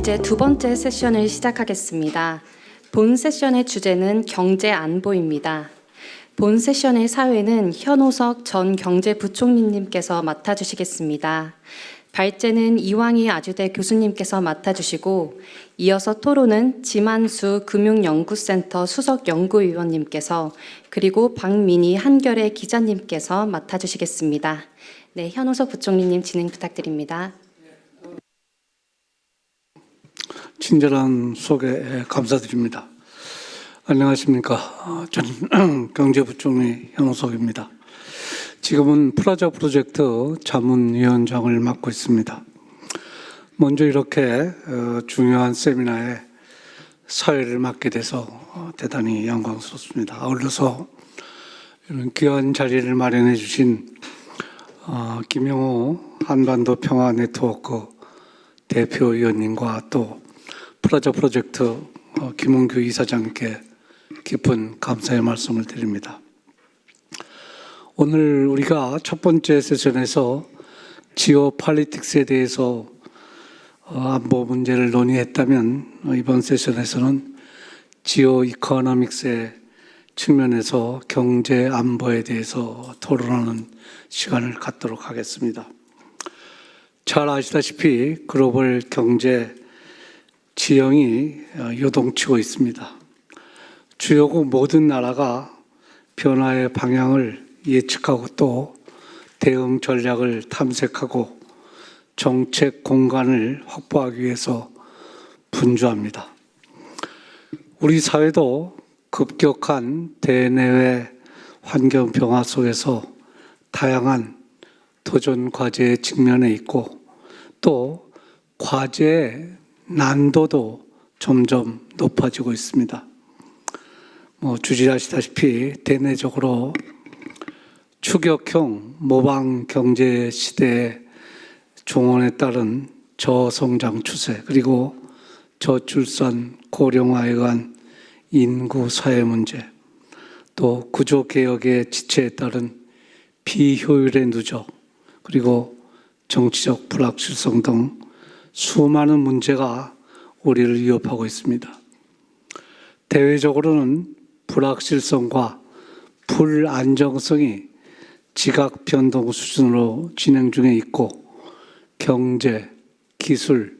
이제 두 번째 세션을 시작하겠습니다. 본 세션의 주제는 경제 안보입니다. 본 세션의 사회는 현오석 전 경제부총리님께서 맡아주시겠습니다. 발제는 이왕희 아주대 교수님께서 맡아주시고, 이어서 토론은 지만수 금융연구센터 수석연구위원님께서, 그리고 박민희 한겨레 기자님께서 맡아주시겠습니다. 네, 현오석 부총리님 진행 부탁드립니다. 친절한 소개 감사드립니다. 안녕하십니까. 저는 경제부총리 현오석입니다. 지금은 프라자 프로젝트 자문위원장을 맡고 있습니다. 먼저 이렇게 중요한 세미나에 사회를 맡게 돼서 대단히 영광스럽습니다. 아울러서 이런 귀한 자리를 마련해 주신 김영호 한반도 평화 네트워크 대표위원님과 또 프라자 프로젝트 김은규 이사장님께 깊은 감사의 말씀을 드립니다. 오늘 우리가 첫 번째 세션에서 지오폴리틱스에 대해서 안보 문제를 논의했다면, 이번 세션에서는 지오이코노믹스의 측면에서 경제 안보에 대해서 토론하는 시간을 갖도록 하겠습니다. 잘 아시다시피 글로벌 경제 지형이 요동치고 있습니다. 주요국 모든 나라가 변화의 방향을 예측하고 또 대응 전략을 탐색하고 정책 공간을 확보하기 위해서 분주합니다. 우리 사회도 급격한 대내외 환경 변화 속에서 다양한 도전 과제에 직면해 있고, 또 과제의 난도도 점점 높아지고 있습니다. 주지하시다시피 대내적으로 추격형 모방 경제 시대의 종언에 따른 저성장 추세, 그리고 저출산 고령화에 의한 인구 사회 문제, 또 구조개혁의 지체에 따른 비효율의 누적, 그리고 정치적 불확실성 등 수많은 문제가 우리를 위협하고 있습니다. 대외적으로는 불확실성과 불안정성이 지각 변동 수준으로 진행 중에 있고, 경제, 기술,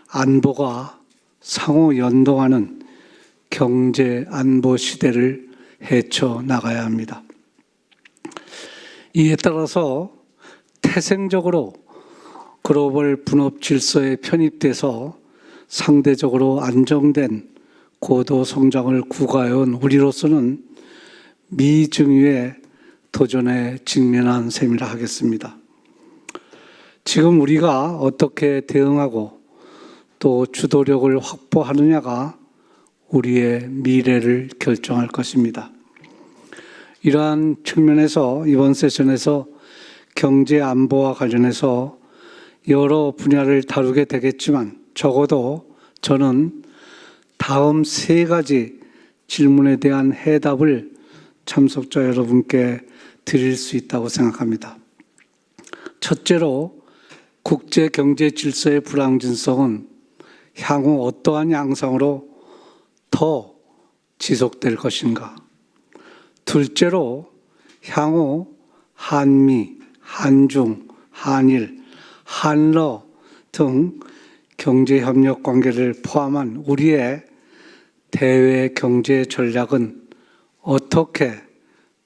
안보가 상호 연동하는 경제 안보 시대를 헤쳐나가야 합니다. 이에 따라서 태생적으로 글로벌 분업 질서에 편입돼서 상대적으로 안정된 고도 성장을 구가해온 우리로서는 미증유의 도전에 직면한 셈이라 하겠습니다. 지금 우리가 어떻게 대응하고 또 주도력을 확보하느냐가 우리의 미래를 결정할 것입니다. 이러한 측면에서 이번 세션에서 경제 안보와 관련해서 여러 분야를 다루게 되겠지만, 적어도 저는 다음 세 가지 질문에 대한 해답을 참석자 여러분께 드릴 수 있다고 생각합니다. 첫째로, 국제 경제 질서의 불안정성은 향후 어떠한 양상으로 더 지속될 것인가? 둘째로, 향후 한미, 한중, 한일, 한러 등 경제협력 관계를 포함한 우리의 대외 경제 전략은 어떻게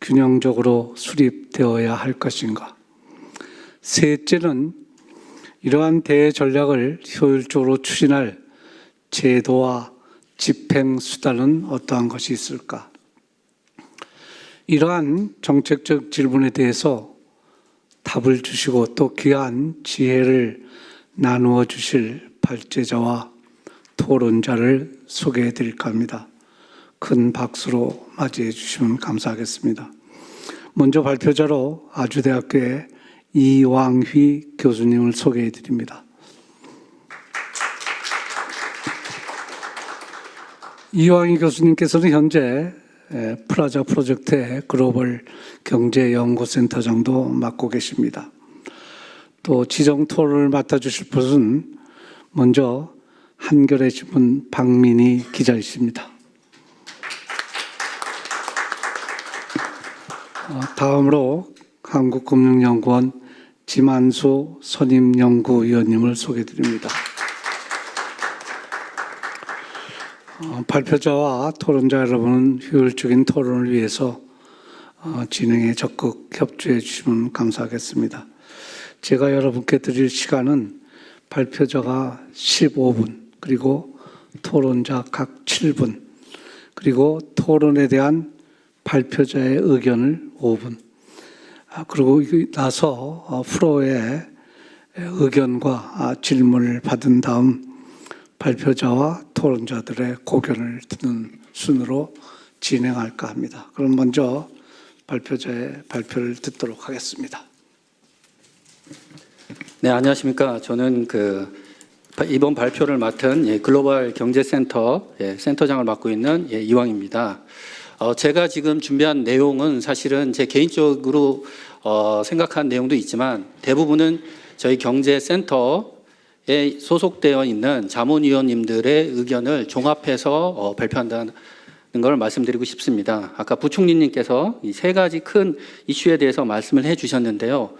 균형적으로 수립되어야 할 것인가? 셋째는 이러한 대외 전략을 효율적으로 추진할 제도와 집행 수단은 어떠한 것이 있을까? 이러한 정책적 질문에 대해서 답을 주시고 또 귀한 지혜를 나누어 주실 발제자와 토론자를 소개해 드릴까 합니다. 큰 박수로 맞이해 주시면 감사하겠습니다. 먼저 발표자로 아주대학교의 이왕휘 교수님을 소개해 드립니다. 이왕휘 교수님께서는 현재 프라자 프로젝트의 글로벌 경제연구센터장도 맡고 계십니다. 또 지정 토론을 맡아주실 분은 먼저 한겨레 신문 박민희 기자이십니다. 다음으로 한국금융연구원 지만수 선임연구위원님을 소개드립니다. 발표자와 토론자 여러분은 효율적인 토론을 위해서 진행에 적극 협조해 주시면 감사하겠습니다. 제가 여러분께 드릴 시간은 발표자가 15분, 그리고 토론자 각 7분, 그리고 토론에 대한 발표자의 의견을 5분, 그리고 나서 프로의 의견과 질문을 받은 다음 발표자와 토론자들의 고견을 듣는 순으로 진행할까 합니다. 그럼 먼저 발표자의 발표를 듣도록 하겠습니다. 네, 안녕하십니까. 저는 이번 발표를 맡은 글로벌 경제센터 센터장을 맡고 있는 이왕입니다. 제가 지금 준비한 내용은 사실은 제 개인적으로 생각한 내용도 있지만 대부분은 저희 경제센터에 소속되어 있는 자문위원님들의 의견을 종합해서 발표한다는 걸 말씀드리고 싶습니다. 아까 부총리님께서 이 세 가지 큰 이슈에 대해서 말씀을 해주셨는데요.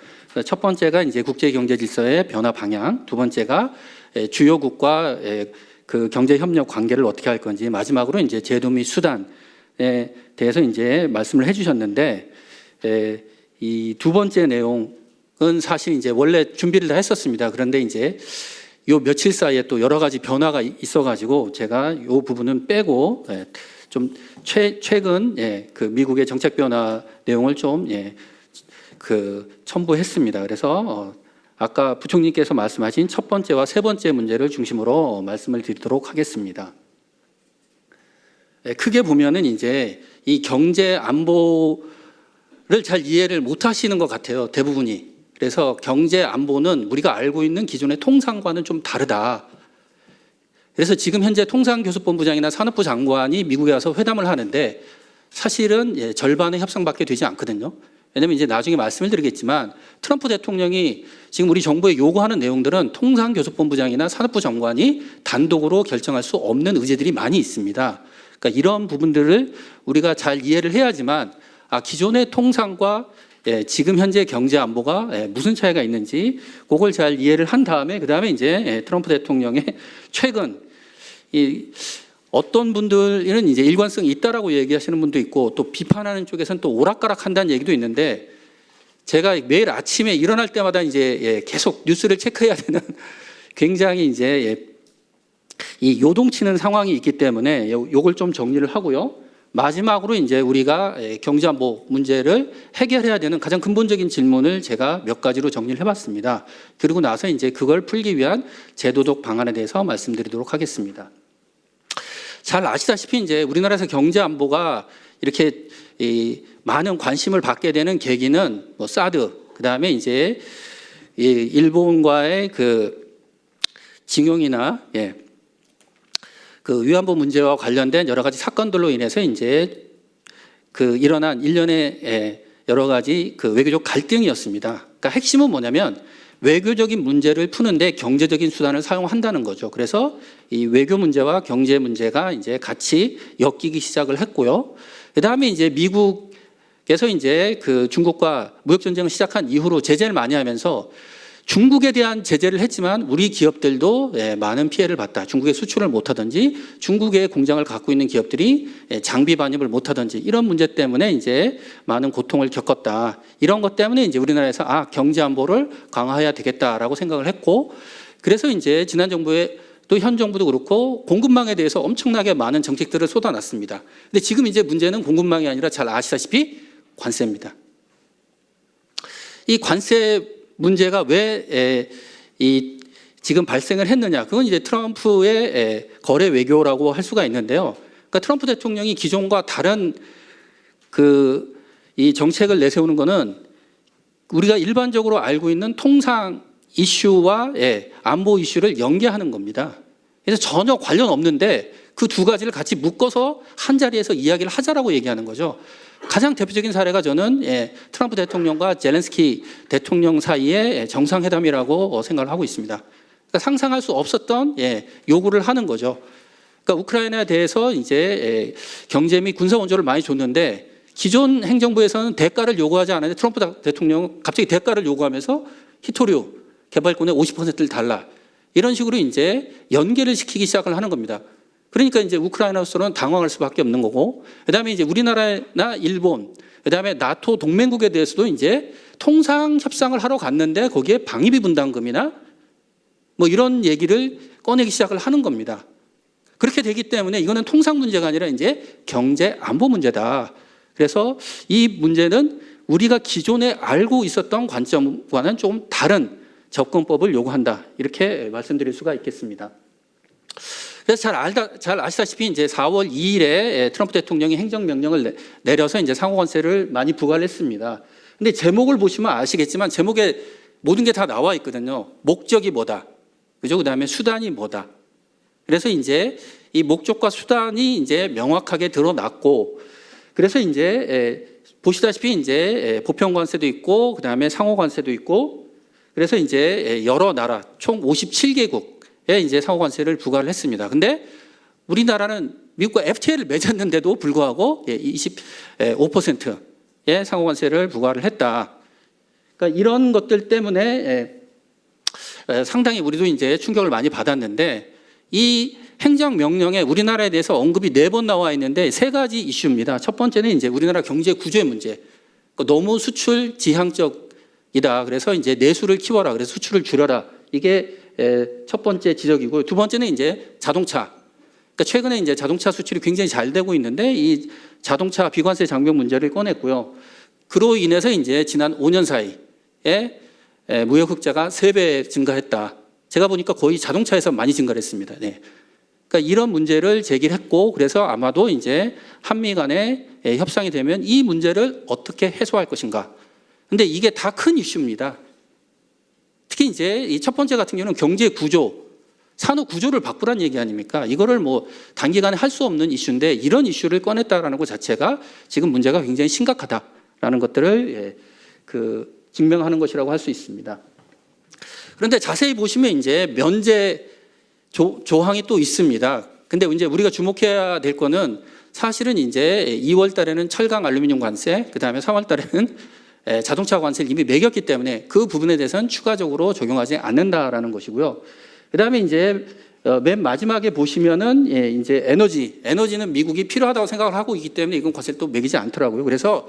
첫 번째가 이제 국제 경제 질서의 변화 방향, 두 번째가 주요국과 그 경제 협력 관계를 어떻게 할 건지, 마지막으로 이제 제도 및 수단에 대해서 이제 말씀을 해주셨는데, 이 두 번째 내용은 사실 이제 원래 준비를 다 했었습니다. 그런데 이제 요 며칠 사이에 또 여러 가지 변화가 있어가지고 제가 요 부분은 빼고 좀 최근 그 미국의 정책 변화 내용을 좀 첨부했습니다. 그래서 아까 부총리께서 말씀하신 첫 번째와 세 번째 문제를 중심으로 말씀을 드리도록 하겠습니다. 크게 보면은 이제 이 경제 안보를 잘 이해를 못 하시는 것 같아요, 대부분이. 그래서 경제 안보는 우리가 알고 있는 기존의 통상과는 좀 다르다. 그래서 지금 현재 통상교섭본부장이나 산업부 장관이 미국에 와서 회담을 하는데 사실은 절반의 협상밖에 되지 않거든요. 왜냐하면 이제 나중에 말씀을 드리겠지만 트럼프 대통령이 지금 우리 정부에 요구하는 내용들은 통상교섭본부장이나 산업부 장관이 단독으로 결정할 수 없는 의제들이 많이 있습니다. 그러니까 이런 부분들을 우리가 잘 이해를 해야지만 기존의 통상과 지금 현재 경제 안보가 무슨 차이가 있는지 그걸 잘 이해를 한 다음에 그다음에 이제 트럼프 대통령의 최근 어떤 분들은 이제 일관성이 있다라고 얘기하시는 분도 있고 또 비판하는 쪽에서는 또 오락가락한다는 얘기도 있는데 제가 매일 아침에 일어날 때마다 이제 계속 뉴스를 체크해야 되는 굉장히 이제 이 요동치는 상황이 있기 때문에 요걸 좀 정리를 하고요. 마지막으로 이제 우리가 경제안보 문제를 해결해야 되는 가장 근본적인 질문을 제가 몇 가지로 정리를 해봤습니다. 그리고 나서 이제 그걸 풀기 위한 제도적 방안에 대해서 말씀드리도록 하겠습니다. 잘 아시다시피 이제 우리나라에서 경제안보가 이렇게 많은 관심을 받게 되는 계기는 뭐 사드, 그 다음에 이제 일본과의 그 징용이나 그 위안부 문제와 관련된 여러 가지 사건들로 인해서 이제 그 일어난 일련의 여러 가지 그 외교적 갈등이었습니다. 그러니까 핵심은 뭐냐면 외교적인 문제를 푸는데 경제적인 수단을 사용한다는 거죠. 그래서 이 외교 문제와 경제 문제가 이제 같이 엮이기 시작을 했고요. 그 다음에 이제 미국에서 이제 그 중국과 무역 전쟁을 시작한 이후로 제재를 많이 하면서 중국에 대한 제재를 했지만 우리 기업들도 많은 피해를 봤다. 중국에 수출을 못하든지 중국에 공장을 갖고 있는 기업들이 장비 반입을 못하든지 이런 문제 때문에 이제 많은 고통을 겪었다. 이런 것 때문에 이제 우리나라에서 경제 안보를 강화해야 되겠다라고 생각을 했고 그래서 이제 지난 정부에 또 현 정부도 그렇고 공급망에 대해서 엄청나게 많은 정책들을 쏟아놨습니다. 근데 지금 이제 문제는 공급망이 아니라 잘 아시다시피 관세입니다. 이 관세 문제가 왜 지금 발생을 했느냐? 그건 이제 트럼프의 거래 외교라고 할 수가 있는데요. 그러니까 트럼프 대통령이 기존과 다른 이 정책을 내세우는 거는 우리가 일반적으로 알고 있는 통상 이슈와 안보 이슈를 연계하는 겁니다. 그래서 전혀 관련 없는데 그 두 가지를 같이 묶어서 한 자리에서 이야기를 하자라고 얘기하는 거죠. 가장 대표적인 사례가 저는 트럼프 대통령과 젤렌스키 대통령 사이의 정상회담이라고 생각을 하고 있습니다. 그러니까 상상할 수 없었던 요구를 하는 거죠. 그러니까 우크라이나에 대해서 이제 경제 및 군사 원조를 많이 줬는데 기존 행정부에서는 대가를 요구하지 않았는데 트럼프 대통령은 갑자기 대가를 요구하면서 히토류 개발권의 50%를 달라. 이런 식으로 이제 연계를 시키기 시작을 하는 겁니다. 그러니까 이제 우크라이나로서는 당황할 수밖에 없는 거고, 그다음에 이제 우리나라나 일본, 그다음에 나토 동맹국에 대해서도 이제 통상 협상을 하러 갔는데 거기에 방위비 분담금이나 뭐 이런 얘기를 꺼내기 시작을 하는 겁니다. 그렇게 되기 때문에 이거는 통상 문제가 아니라 이제 경제 안보 문제다. 그래서 이 문제는 우리가 기존에 알고 있었던 관점과는 좀 다른 접근법을 요구한다. 이렇게 말씀드릴 수가 있겠습니다. 그래서 잘 아시다시피 이제 4월 2일에 트럼프 대통령이 행정명령을 내려서 이제 상호관세를 많이 부과를 했습니다. 근데 제목을 보시면 아시겠지만 제목에 모든 게 다 나와 있거든요. 목적이 뭐다. 그죠? 그다음에 수단이 뭐다. 그래서 이제 이 목적과 수단이 이제 명확하게 드러났고, 그래서 이제 보시다시피 이제 보편관세도 있고, 그다음에 상호관세도 있고, 그래서 이제 여러 나라 총 57개국에 이제 상호관세를 부과를 했습니다. 근데 우리나라는 미국과 FTA를 맺었는데도 불구하고 25%의 상호관세를 부과를 했다. 그러니까 이런 것들 때문에 상당히 우리도 이제 충격을 많이 받았는데, 이 행정명령에 우리나라에 대해서 언급이 4번 나와 있는데 3가지 이슈입니다. 첫 번째는 이제 우리나라 경제 구조의 문제. 그러니까 너무 수출 지향적이다. 그래서 이제 내수를 키워라. 그래서 수출을 줄여라. 이게 첫 번째 지적이고, 두 번째는 이제 자동차. 그러니까 최근에 이제 자동차 수출이 굉장히 잘 되고 있는데 이 자동차 비관세 장벽 문제를 꺼냈고요. 그로 인해서 이제 지난 5년 사이에 무역 흑자가 3배 증가했다. 제가 보니까 거의 자동차에서 많이 증가를 했습니다. 네. 그러니까 이런 문제를 제기했고, 그래서 아마도 이제 한미 간에 협상이 되면 이 문제를 어떻게 해소할 것인가. 근데 이게 다 큰 이슈입니다. 특히 이제 이 첫 번째 같은 경우는 경제 구조, 산업 구조를 바꾸라는 얘기 아닙니까? 이거를 뭐 단기간에 할 수 없는 이슈인데 이런 이슈를 꺼냈다라는 것 자체가 지금 문제가 굉장히 심각하다라는 것들을 증명하는 것이라고 할 수 있습니다. 그런데 자세히 보시면 이제 면제 조항이 또 있습니다. 근데 이제 우리가 주목해야 될 거는 사실은 이제 2월 달에는 철강 알루미늄 관세, 그 다음에 3월 달에는 자동차 관세를 이미 매겼기 때문에 그 부분에 대해서는 추가적으로 적용하지 않는다라는 것이고요. 그 다음에 이제 맨 마지막에 보시면은 이제 에너지는 미국이 필요하다고 생각을 하고 있기 때문에 이건 관세를 또 매기지 않더라고요. 그래서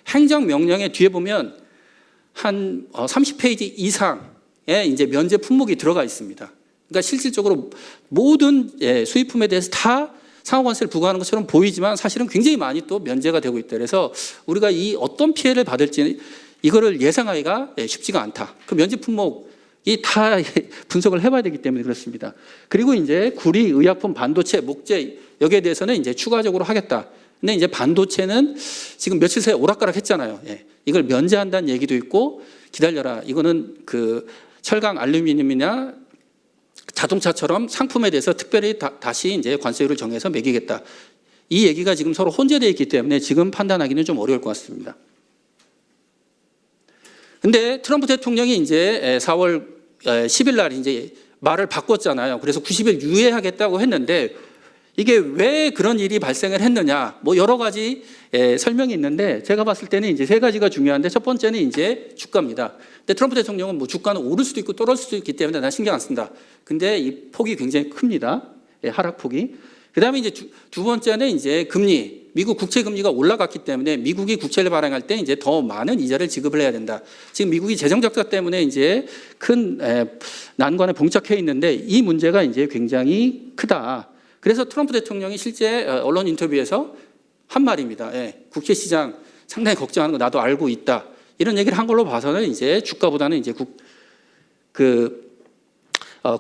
행정명령에 뒤에 보면 한 30페이지 이상의 이제 면제 품목이 들어가 있습니다. 그러니까 실질적으로 모든 수입품에 대해서 다 상호관세를 부과하는 것처럼 보이지만 사실은 굉장히 많이 또 면제가 되고 있다. 그래서 우리가 이 어떤 피해를 받을지 이거를 예상하기가 쉽지가 않다. 그 면제 품목이 다 분석을 해봐야 되기 때문에 그렇습니다. 그리고 이제 구리, 의약품, 반도체, 목재 여기에 대해서는 이제 추가적으로 하겠다. 근데 이제 반도체는 지금 며칠 새에 오락가락했잖아요. 이걸 면제한다는 얘기도 있고, 기다려라. 이거는 그 철강 알루미늄이나 자동차처럼 상품에 대해서 특별히 다시 이제 관세율을 정해서 매기겠다. 이 얘기가 지금 서로 혼재되어 있기 때문에 지금 판단하기는 좀 어려울 것 같습니다. 근데 트럼프 대통령이 이제 4월 10일 날 이제 말을 바꿨잖아요. 그래서 90일 유예하겠다고 했는데 이게 왜 그런 일이 발생을 했느냐, 뭐 여러 가지 설명이 있는데 제가 봤을 때는 이제 3가지가 중요한데, 첫 번째는 이제 주가입니다. 근데 트럼프 대통령은 뭐 주가는 오를 수도 있고 떨어질 수도 있기 때문에 난 신경 안 쓴다. 근데 이 폭이 굉장히 큽니다. 하락폭이. 그다음에 이제 두 번째는 이제 금리, 미국 국채 금리가 올라갔기 때문에 미국이 국채를 발행할 때 이제 더 많은 이자를 지급을 해야 된다. 지금 미국이 재정 적자 때문에 이제 큰 난관에 봉착해 있는데 이 문제가 이제 굉장히 크다. 그래서 트럼프 대통령이 실제 언론 인터뷰에서 한 말입니다. 국채 시장 상당히 걱정하는 거 나도 알고 있다. 이런 얘기를 한 걸로 봐서는 이제 주가보다는 이제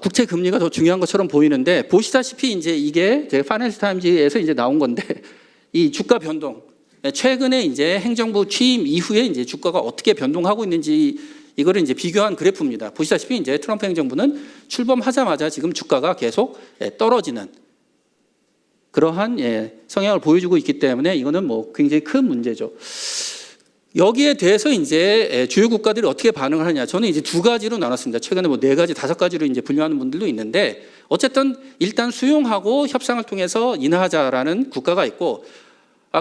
국채 금리가 더 중요한 것처럼 보이는데, 보시다시피 이제 이게 제가 파이낸셜 타임즈에서 이제 나온 건데, 이 주가 변동, 최근에 이제 행정부 취임 이후에 이제 주가가 어떻게 변동하고 있는지 이거를 이제 비교한 그래프입니다. 보시다시피 이제 트럼프 행정부는 출범하자마자 지금 주가가 계속 떨어지는 그러한 성향을 보여주고 있기 때문에 이거는 뭐 굉장히 큰 문제죠. 여기에 대해서 이제 주요 국가들이 어떻게 반응을 하냐. 저는 이제 두 가지로 나눴습니다. 최근에 뭐 4가지, 5가지로 이제 분류하는 분들도 있는데 어쨌든 일단 수용하고 협상을 통해서 인하하자라는 국가가 있고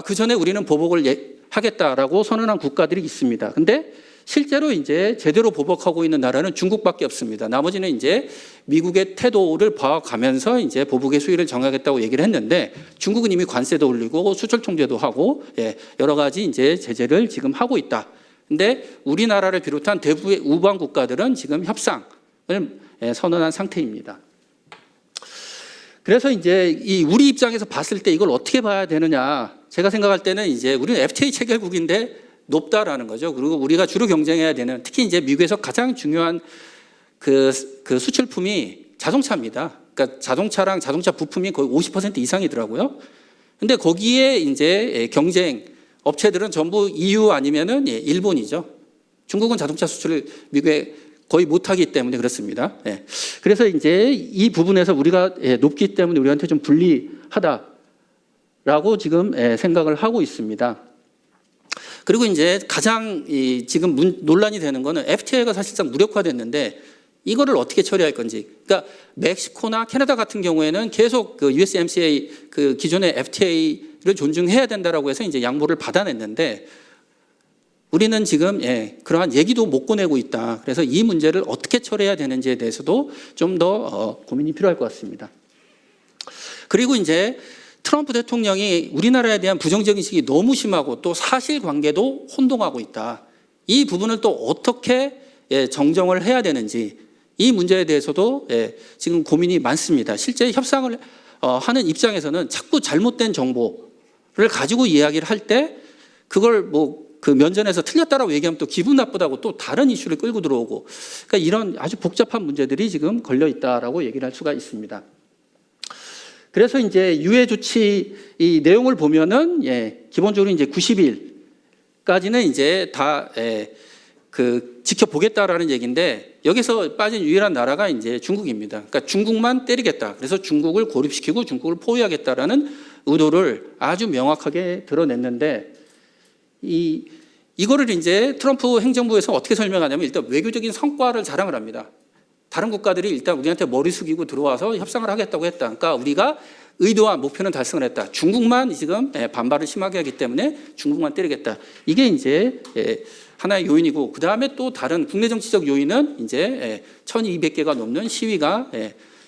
그 전에 우리는 보복을 하겠다라고 선언한 국가들이 있습니다. 근데 실제로 이제 제대로 보복하고 있는 나라는 중국밖에 없습니다. 나머지는 이제 미국의 태도를 봐가면서 이제 보복의 수위를 정하겠다고 얘기를 했는데 중국은 이미 관세도 올리고 수출 통제도 하고 여러 가지 이제 제재를 지금 하고 있다. 근데 우리나라를 비롯한 대부의 우방 국가들은 지금 협상을 선언한 상태입니다. 그래서 이제 우리 입장에서 봤을 때 이걸 어떻게 봐야 되느냐. 제가 생각할 때는 이제 우리는 FTA 체결국인데 높다라는 거죠. 그리고 우리가 주로 경쟁해야 되는 특히 이제 미국에서 가장 중요한 그 수출품이 자동차입니다. 그러니까 자동차랑 자동차 부품이 거의 50% 이상이더라고요. 근데 거기에 이제 경쟁 업체들은 전부 EU 아니면은 일본이죠. 중국은 자동차 수출을 미국에 거의 못하기 때문에 그렇습니다. 그래서 이제 이 부분에서 우리가 높기 때문에 우리한테 좀 불리하다라고 지금 생각을 하고 있습니다. 그리고 이제 가장 지금 논란이 되는 거는 FTA가 사실상 무력화됐는데 이거를 어떻게 처리할 건지. 그러니까 멕시코나 캐나다 같은 경우에는 계속 그 USMCA 그 기존의 FTA를 존중해야 된다라고 해서 이제 양보를 받아냈는데 우리는 지금 그러한 얘기도 못 꺼내고 있다. 그래서 이 문제를 어떻게 처리해야 되는지에 대해서도 좀 더 고민이 필요할 것 같습니다. 그리고 이제 트럼프 대통령이 우리나라에 대한 부정적 인식이 너무 심하고 또 사실관계도 혼동하고 있다. 이 부분을 또 어떻게 정정을 해야 되는지 이 문제에 대해서도 지금 고민이 많습니다. 실제 협상을 하는 입장에서는 자꾸 잘못된 정보를 가지고 이야기를 할 때 그걸 뭐 그 면전에서 틀렸다라고 얘기하면 또 기분 나쁘다고 또 다른 이슈를 끌고 들어오고 그러니까 이런 아주 복잡한 문제들이 지금 걸려 있다라고 얘기를 할 수가 있습니다. 그래서 이제 유예 조치 이 내용을 보면은 기본적으로 이제 90일까지는 이제 다 지켜보겠다라는 얘기인데 여기서 빠진 유일한 나라가 이제 중국입니다. 그러니까 중국만 때리겠다. 그래서 중국을 고립시키고 중국을 포위하겠다라는 의도를 아주 명확하게 드러냈는데 이거를 이제 트럼프 행정부에서 어떻게 설명하냐면 일단 외교적인 성과를 자랑을 합니다. 다른 국가들이 일단 우리한테 머리 숙이고 들어와서 협상을 하겠다고 했다. 그러니까 우리가 의도와 목표는 달성을 했다. 중국만 지금 반발을 심하게 하기 때문에 중국만 때리겠다. 이게 이제 하나의 요인이고 그 다음에 또 다른 국내 정치적 요인은 이제 1,200개가 넘는 시위가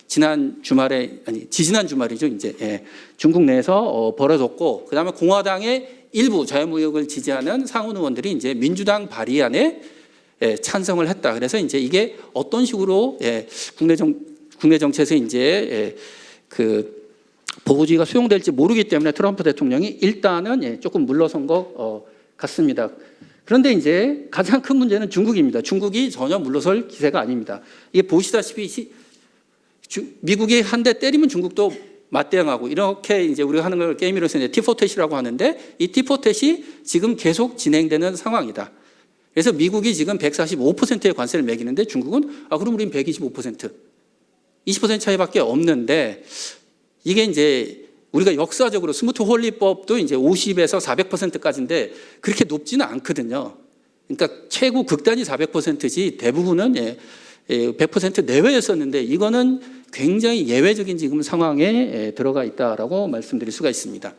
지난 주말에 지지난 주말이죠. 이제 중국 내에서 벌어졌고 그 다음에 공화당의 일부 자유무역을 지지하는 상원 의원들이 이제 민주당 발의안에 찬성을 했다. 그래서 이제 이게 어떤 식으로 국내 정치에서 이제 그 보호주의가 수용될지 모르기 때문에 트럼프 대통령이 일단은 조금 물러선 것 같습니다. 그런데 이제 가장 큰 문제는 중국입니다. 중국이 전혀 물러설 기세가 아닙니다. 이게 보시다시피 미국이 한 대 때리면 중국도 맞대응하고 이렇게 이제 우리가 하는 걸 게임으로서 이제 티포텟이라고 하는데 이 티포텟이 지금 계속 진행되는 상황이다. 그래서 미국이 지금 145%의 관세를 매기는데 중국은 그럼 우린 125%, 20% 차이밖에 없는데 이게 이제 우리가 역사적으로 스무트 홀리법도 이제 50에서 400%까지인데 그렇게 높지는 않거든요. 그러니까 최고 극단이 400%지 대부분은 100% 내외였었는데 이거는 굉장히 예외적인 지금 상황에 들어가 있다라고 말씀드릴 수가 있습니다.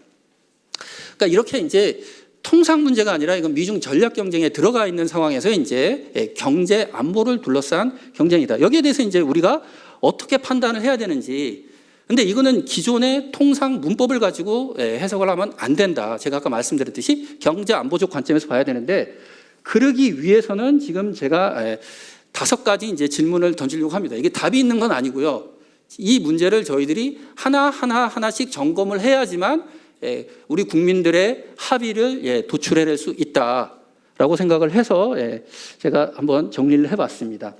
그러니까 이렇게 이제 통상 문제가 아니라 이건 미중 전략 경쟁에 들어가 있는 상황에서 이제 경제 안보를 둘러싼 경쟁이다. 여기에 대해서 이제 우리가 어떻게 판단을 해야 되는지. 근데 이거는 기존의 통상 문법을 가지고 해석을 하면 안 된다. 제가 아까 말씀드렸듯이 경제 안보적 관점에서 봐야 되는데 그러기 위해서는 지금 제가 5가지 이제 질문을 던지려고 합니다. 이게 답이 있는 건 아니고요. 이 문제를 저희들이 하나씩 점검을 해야지만 우리 국민들의 합의를 도출해낼 수 있다라고 생각을 해서 제가 한번 정리를 해봤습니다.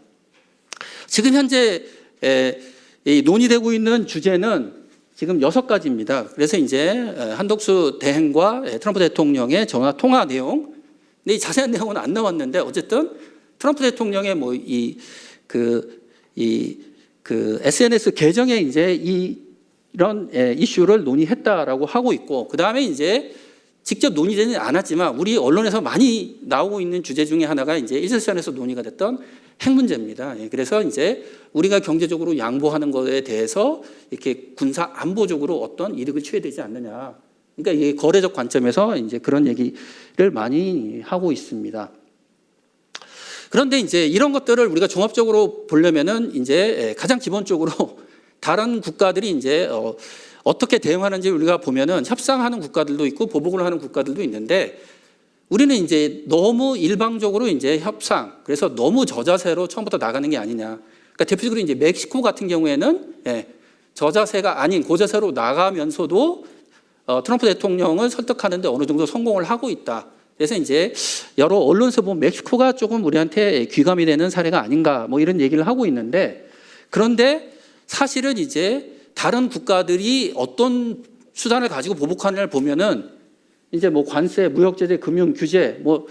지금 현재 논의되고 있는 주제는 지금 6가지입니다. 그래서 이제 한덕수 대행과 트럼프 대통령의 전화 통화 내용, 근데 이 자세한 내용은 안 나왔는데 어쨌든 트럼프 대통령의 SNS 계정에 이제 이런 이슈를 논의했다라고 하고 있고, 그 다음에 이제 직접 논의되지 않았지만 우리 언론에서 많이 나오고 있는 주제 중에 하나가 이제 1세션에서 논의가 됐던 핵 문제입니다. 예, 그래서 이제 우리가 경제적으로 양보하는 것에 대해서 이렇게 군사 안보적으로 어떤 이득을 취해야 되지 않느냐. 그러니까 이게 거래적 관점에서 이제 그런 얘기를 많이 하고 있습니다. 그런데 이제 이런 것들을 우리가 종합적으로 보려면은 이제 가장 기본적으로 다른 국가들이 이제 어떻게 대응하는지 우리가 보면은 협상하는 국가들도 있고 보복을 하는 국가들도 있는데 우리는 이제 너무 일방적으로 이제 협상, 그래서 너무 저자세로 처음부터 나가는 게 아니냐. 그러니까 대표적으로 이제 멕시코 같은 경우에는 저자세가 아닌 고자세로 나가면서도 트럼프 대통령을 설득하는데 어느 정도 성공을 하고 있다. 그래서 이제 여러 언론에서 보면 멕시코가 조금 우리한테 귀감이 되는 사례가 아닌가 뭐 이런 얘기를 하고 있는데 그런데 사실은 이제 다른 국가들이 어떤 수단을 가지고 보복하느냐를 보면은 이제 뭐 관세, 무역제재, 금융 규제 뭐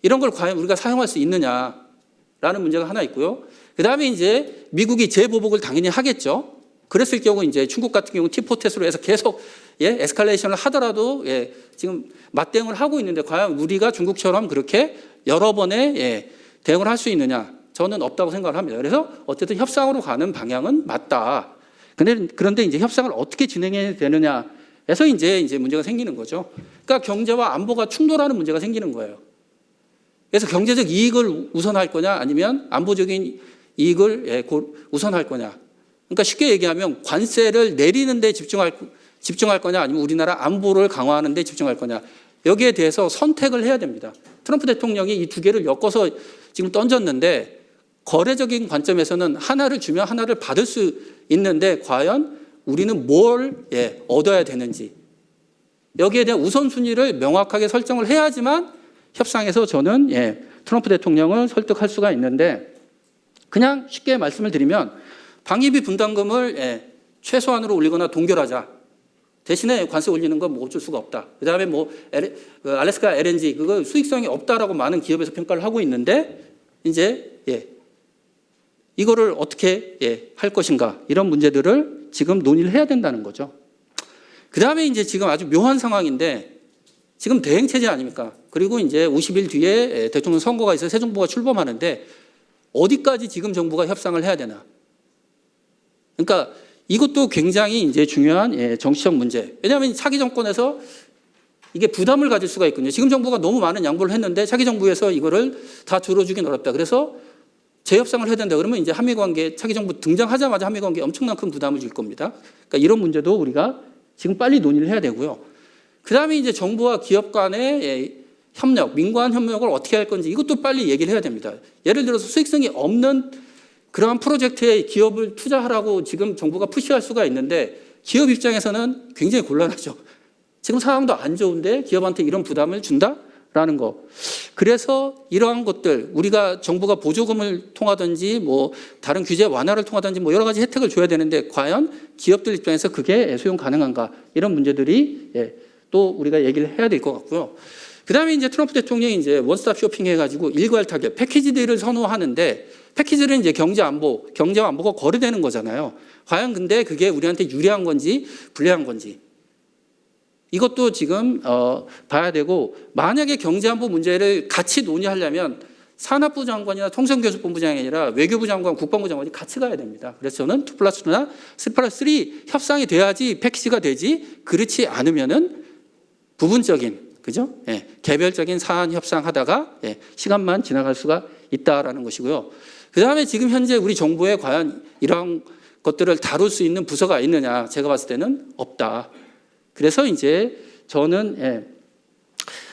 이런 걸 과연 우리가 사용할 수 있느냐라는 문제가 하나 있고요. 그다음에 이제 미국이 재보복을 당연히 하겠죠. 그랬을 경우 이제 중국 같은 경우 티포텟으로 해서 계속 에스컬레이션을 하더라도 지금 맞대응을 하고 있는데 과연 우리가 중국처럼 그렇게 여러 번의 대응을 할 수 있느냐? 저는 없다고 생각을 합니다. 그래서 어쨌든 협상으로 가는 방향은 맞다. 그런데 이제 협상을 어떻게 진행해야 되느냐에서 이제 문제가 생기는 거죠. 그러니까 경제와 안보가 충돌하는 문제가 생기는 거예요. 그래서 경제적 이익을 우선할 거냐 아니면 안보적인 이익을 우선할 거냐. 그러니까 쉽게 얘기하면 관세를 내리는 데 집중할 거냐 아니면 우리나라 안보를 강화하는 데 집중할 거냐. 여기에 대해서 선택을 해야 됩니다. 트럼프 대통령이 이 두 개를 엮어서 지금 던졌는데 거래적인 관점에서는 하나를 주면 하나를 받을 수 있는데 과연 우리는 뭘 얻어야 되는지 여기에 대한 우선순위를 명확하게 설정을 해야지만 협상에서 저는 트럼프 대통령을 설득할 수가 있는데 그냥 쉽게 말씀을 드리면 방위비 분담금을 최소한으로 올리거나 동결하자. 대신에 관세 올리는 건 뭐 어쩔 수가 없다. 그다음에 뭐 알래스카 LNG 그거 수익성이 없다라고 많은 기업에서 평가를 하고 있는데 이제 이거를 어떻게 할 것인가 이런 문제들을 지금 논의를 해야 된다는 거죠. 그다음에 이제 지금 아주 묘한 상황인데 지금 대행 체제 아닙니까? 그리고 이제 50일 뒤에 대통령 선거가 있어 새 정부가 출범하는데 어디까지 지금 정부가 협상을 해야 되나? 그러니까 이것도 굉장히 이제 중요한 정치적 문제. 왜냐하면 차기 정권에서 이게 부담을 가질 수가 있거든요. 지금 정부가 너무 많은 양보를 했는데 차기 정부에서 이거를 다 들어주긴 어렵다. 그래서 재협상을 해야 된다. 그러면 이제 한미 관계 차기 정부 등장하자마자 한미 관계에 엄청난 큰 부담을 줄 겁니다. 그러니까 이런 문제도 우리가 지금 빨리 논의를 해야 되고요. 그다음에 이제 정부와 기업 간의 협력, 민관 협력을 어떻게 할 건지 이것도 빨리 얘기를 해야 됩니다. 예를 들어서 수익성이 없는 그러한 프로젝트에 기업을 투자하라고 지금 정부가 푸시할 수가 있는데 기업 입장에서는 굉장히 곤란하죠. 지금 상황도 안 좋은데 기업한테 이런 부담을 준다라는 거. 그래서 이러한 것들 우리가 정부가 보조금을 통하든지 뭐 다른 규제 완화를 통하든지 뭐 여러 가지 혜택을 줘야 되는데 과연 기업들 입장에서 그게 수용 가능한가 이런 문제들이 또 우리가 얘기를 해야 될 것 같고요. 그다음에 이제 트럼프 대통령이 이제 원스톱 쇼핑 해가지고 일괄 타결 패키지들을 선호하는데 패키지는 이제 경제와 안보가 거래되는 거잖아요. 과연 근데 그게 우리한테 유리한 건지 불리한 건지 이것도 지금 봐야 되고 만약에 경제안보 문제를 같이 논의하려면 산업부 장관이나 통상교섭본부장이 아니라 외교부 장관, 국방부 장관이 같이 가야 됩니다. 그래서 저는 2+2나 3+3 협상이 돼야지 패키지가 되지 그렇지 않으면은 부분적인 그죠? 개별적인 사안 협상하다가 시간만 지나갈 수가 있다라는 것이고요. 그 다음에 지금 현재 우리 정부에 과연 이러한 것들을 다룰 수 있는 부서가 있느냐? 제가 봤을 때는 없다. 그래서 이제 저는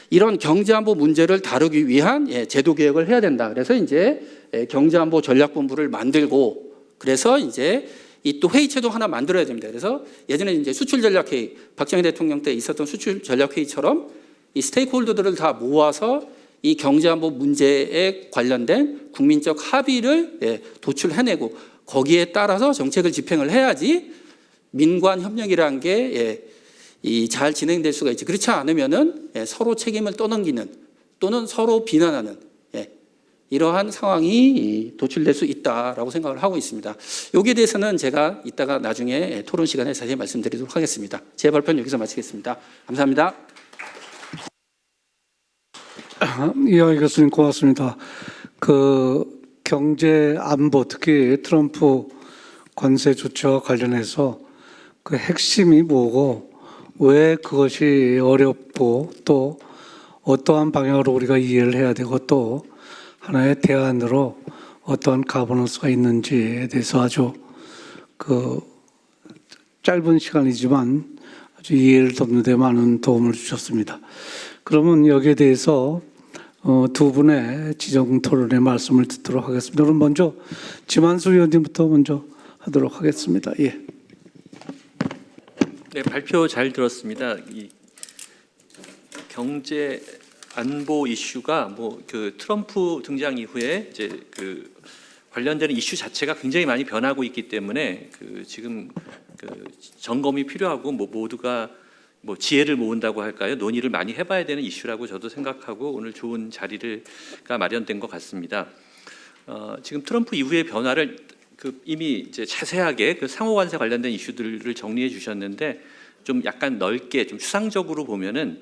이런 경제안보 문제를 다루기 위한 제도 개혁을 해야 된다. 그래서 이제 경제안보 전략본부를 만들고 그래서 이제 이 또 회의체도 하나 만들어야 됩니다. 그래서 예전에 이제 수출전략회의, 박정희 대통령 때 있었던 수출전략회의처럼 이 스테이크홀더들을 다 모아서 이 경제안보 문제에 관련된 국민적 합의를 도출해내고 거기에 따라서 정책을 집행을 해야지 민관 협력이라는 게 잘 진행될 수가 있지. 그렇지 않으면은 서로 책임을 떠넘기는 또는 서로 비난하는 이러한 상황이 도출될 수 있다라고 생각을 하고 있습니다. 여기에 대해서는 제가 이따가 나중에 토론 시간에 자세히 말씀드리도록 하겠습니다. 제 발표는 여기서 마치겠습니다. 감사합니다. 이하이 교수님 고맙습니다. 그 경제 안보 특히 트럼프 관세 조치와 관련해서 그 핵심이 뭐고 왜 그것이 어렵고 또 어떠한 방향으로 우리가 이해를 해야 되고 또 하나의 대안으로 어떠한 가버넌스가 있는지에 대해서 아주 그 짧은 시간이지만 아주 이해를 돕는 데 많은 도움을 주셨습니다. 그러면 여기에 대해서 두 분의 지정 토론의 말씀을 듣도록 하겠습니다. 그럼 먼저 지만수 의원님부터 먼저 하도록 하겠습니다. 예. 네, 발표 잘 들었습니다. 이 경제 안보 이슈가 뭐 그 트럼프 등장 이후에 이제 그 관련되는 이슈 자체가 굉장히 많이 변하고 있기 때문에 그 지금 그 점검이 필요하고 뭐 모두가 뭐 지혜를 모은다고 할까요? 논의를 많이 해봐야 되는 이슈라고 저도 생각하고 오늘 좋은 자리가 마련된 것 같습니다. 지금 트럼프 이후의 변화를 그 이미 이제 자세하게 그 상호관세 관련된 이슈들을 정리해 주셨는데 좀 약간 넓게 좀 추상적으로 보면은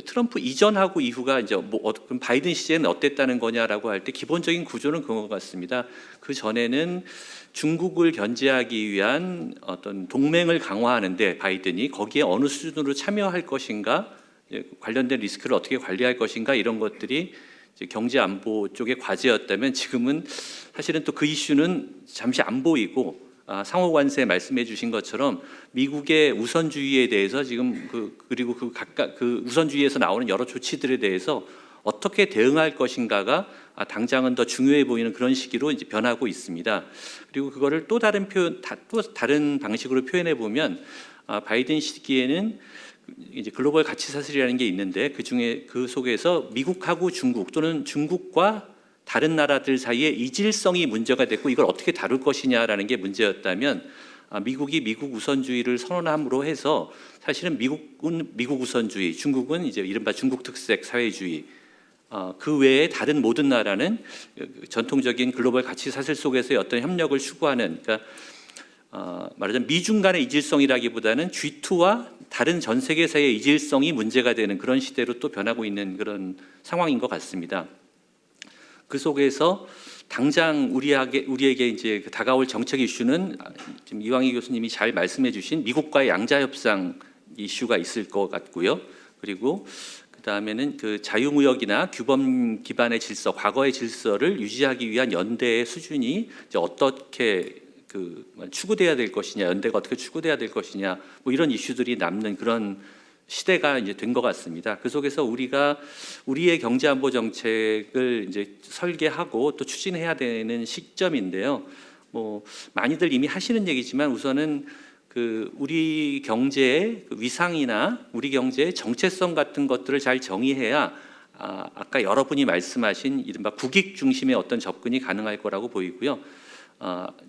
트럼프 이전하고 이후가 이제 뭐 그럼 바이든 시제는 어땠다는 거냐라고 할 때 기본적인 구조는 그런 것 같습니다. 그 전에는 중국을 견제하기 위한 어떤 동맹을 강화하는데 바이든이 거기에 어느 수준으로 참여할 것인가, 관련된 리스크를 어떻게 관리할 것인가 이런 것들이 이제 경제 안보 쪽의 과제였다면 지금은 사실은 또 그 이슈는 잠시 안 보이고 상호 관세 말씀해 주신 것처럼 미국의 우선주의에 대해서 지금 그리고 그 각각 그 우선주의에서 나오는 여러 조치들에 대해서 어떻게 대응할 것인가가 당장은 더 중요해 보이는 그런 시기로 이제 변하고 있습니다. 그리고 그거를 또 다른 다른 방식으로 표현해 보면 바이든 시기에는 이제 글로벌 가치 사슬이라는 게 있는데 그 속에서 미국하고 중국 또는 중국과 다른 나라들 사이에 이질성이 문제가 됐고 이걸 어떻게 다룰 것이냐라는 게 문제였다면 미국이 미국 우선주의를 선언함으로 해서 사실은 미국은 미국 우선주의, 중국은 이제 이른바 중국 특색 사회주의, 그 외에 다른 모든 나라는 전통적인 글로벌 가치 사슬 속에서의 어떤 협력을 추구하는, 그러니까 말하자면 미중 간의 이질성이라기보다는 G2와 다른 전 세계사의 이질성이 문제가 되는 그런 시대로 또 변하고 있는 그런 상황인 것 같습니다. 그 속에서 당장 우리에게 이제 다가올 정책 이슈는 지금 이왕희 교수님이 잘 말씀해주신 미국과의 양자 협상 이슈가 있을 것 같고요. 그리고 그 다음에는 그 자유무역이나 규범 기반의 질서, 과거의 질서를 유지하기 위한 연대의 수준이 이제 어떻게 추구돼야 될 것이냐, 연대가 어떻게 추구돼야 될 것이냐, 뭐 이런 이슈들이 남는 그런 시대가 이제 된 것 같습니다. 그 속에서 우리가 우리의 경제 안보 정책을 이제 설계하고 또 추진해야 되는 시점인데요. 뭐 많이들 이미 하시는 얘기지만 우선은 그 우리 경제의 위상이나 우리 경제의 정체성 같은 것들을 잘 정의해야 아까 여러분이 말씀하신 이른바 국익 중심의 어떤 접근이 가능할 거라고 보이고요.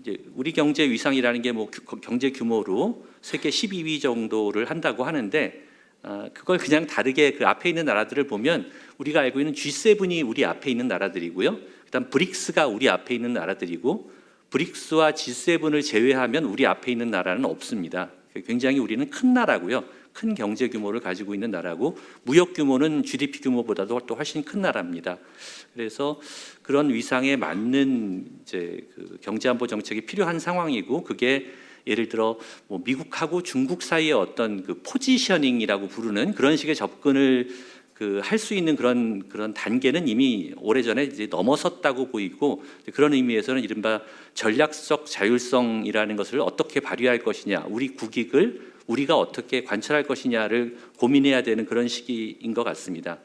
이제 우리 경제 위상이라는 게 뭐 경제 규모로 세계 12위 정도를 한다고 하는데 그걸 그냥 다르게 그 앞에 있는 나라들을 보면 우리가 알고 있는 G7이 우리 앞에 있는 나라들이고요. 그다음 브릭스가 우리 앞에 있는 나라들이고 브릭스와 G7을 제외하면 우리 앞에 있는 나라는 없습니다. 굉장히 우리는 큰 나라고요. 큰 경제 규모를 가지고 있는 나라고 무역 규모는 GDP 규모보다도 또 훨씬 큰 나라입니다. 그래서 그런 위상에 맞는 이제 그 경제 안보 정책이 필요한 상황이고 그게 예를 들어 뭐 미국하고 중국 사이의 어떤 그 포지셔닝이라고 부르는 그런 식의 접근을 할 수 있는 그런 단계는 이미 오래전에 이제 넘어섰다고 보이고 그런 의미에서는 이른바 전략적 자율성이라는 것을 어떻게 발휘할 것이냐, 우리 국익을 우리가 어떻게 관철할 것이냐를 고민해야 되는 그런 시기인 것 같습니다.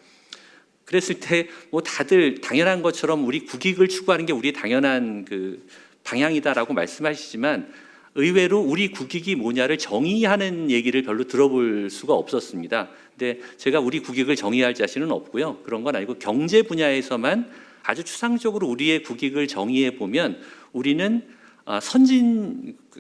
그랬을 때 뭐 다들 당연한 것처럼 우리 국익을 추구하는 게 우리의 당연한 그 방향이다라고 말씀하시지만 의외로 우리 국익이 뭐냐를 정의하는 얘기를 별로 들어볼 수가 없었습니다. 근데 제가 우리 국익을 정의할 자신은 없고요. 그런 건 아니고 경제 분야에서만 아주 추상적으로 우리의 국익을 정의해 보면 우리는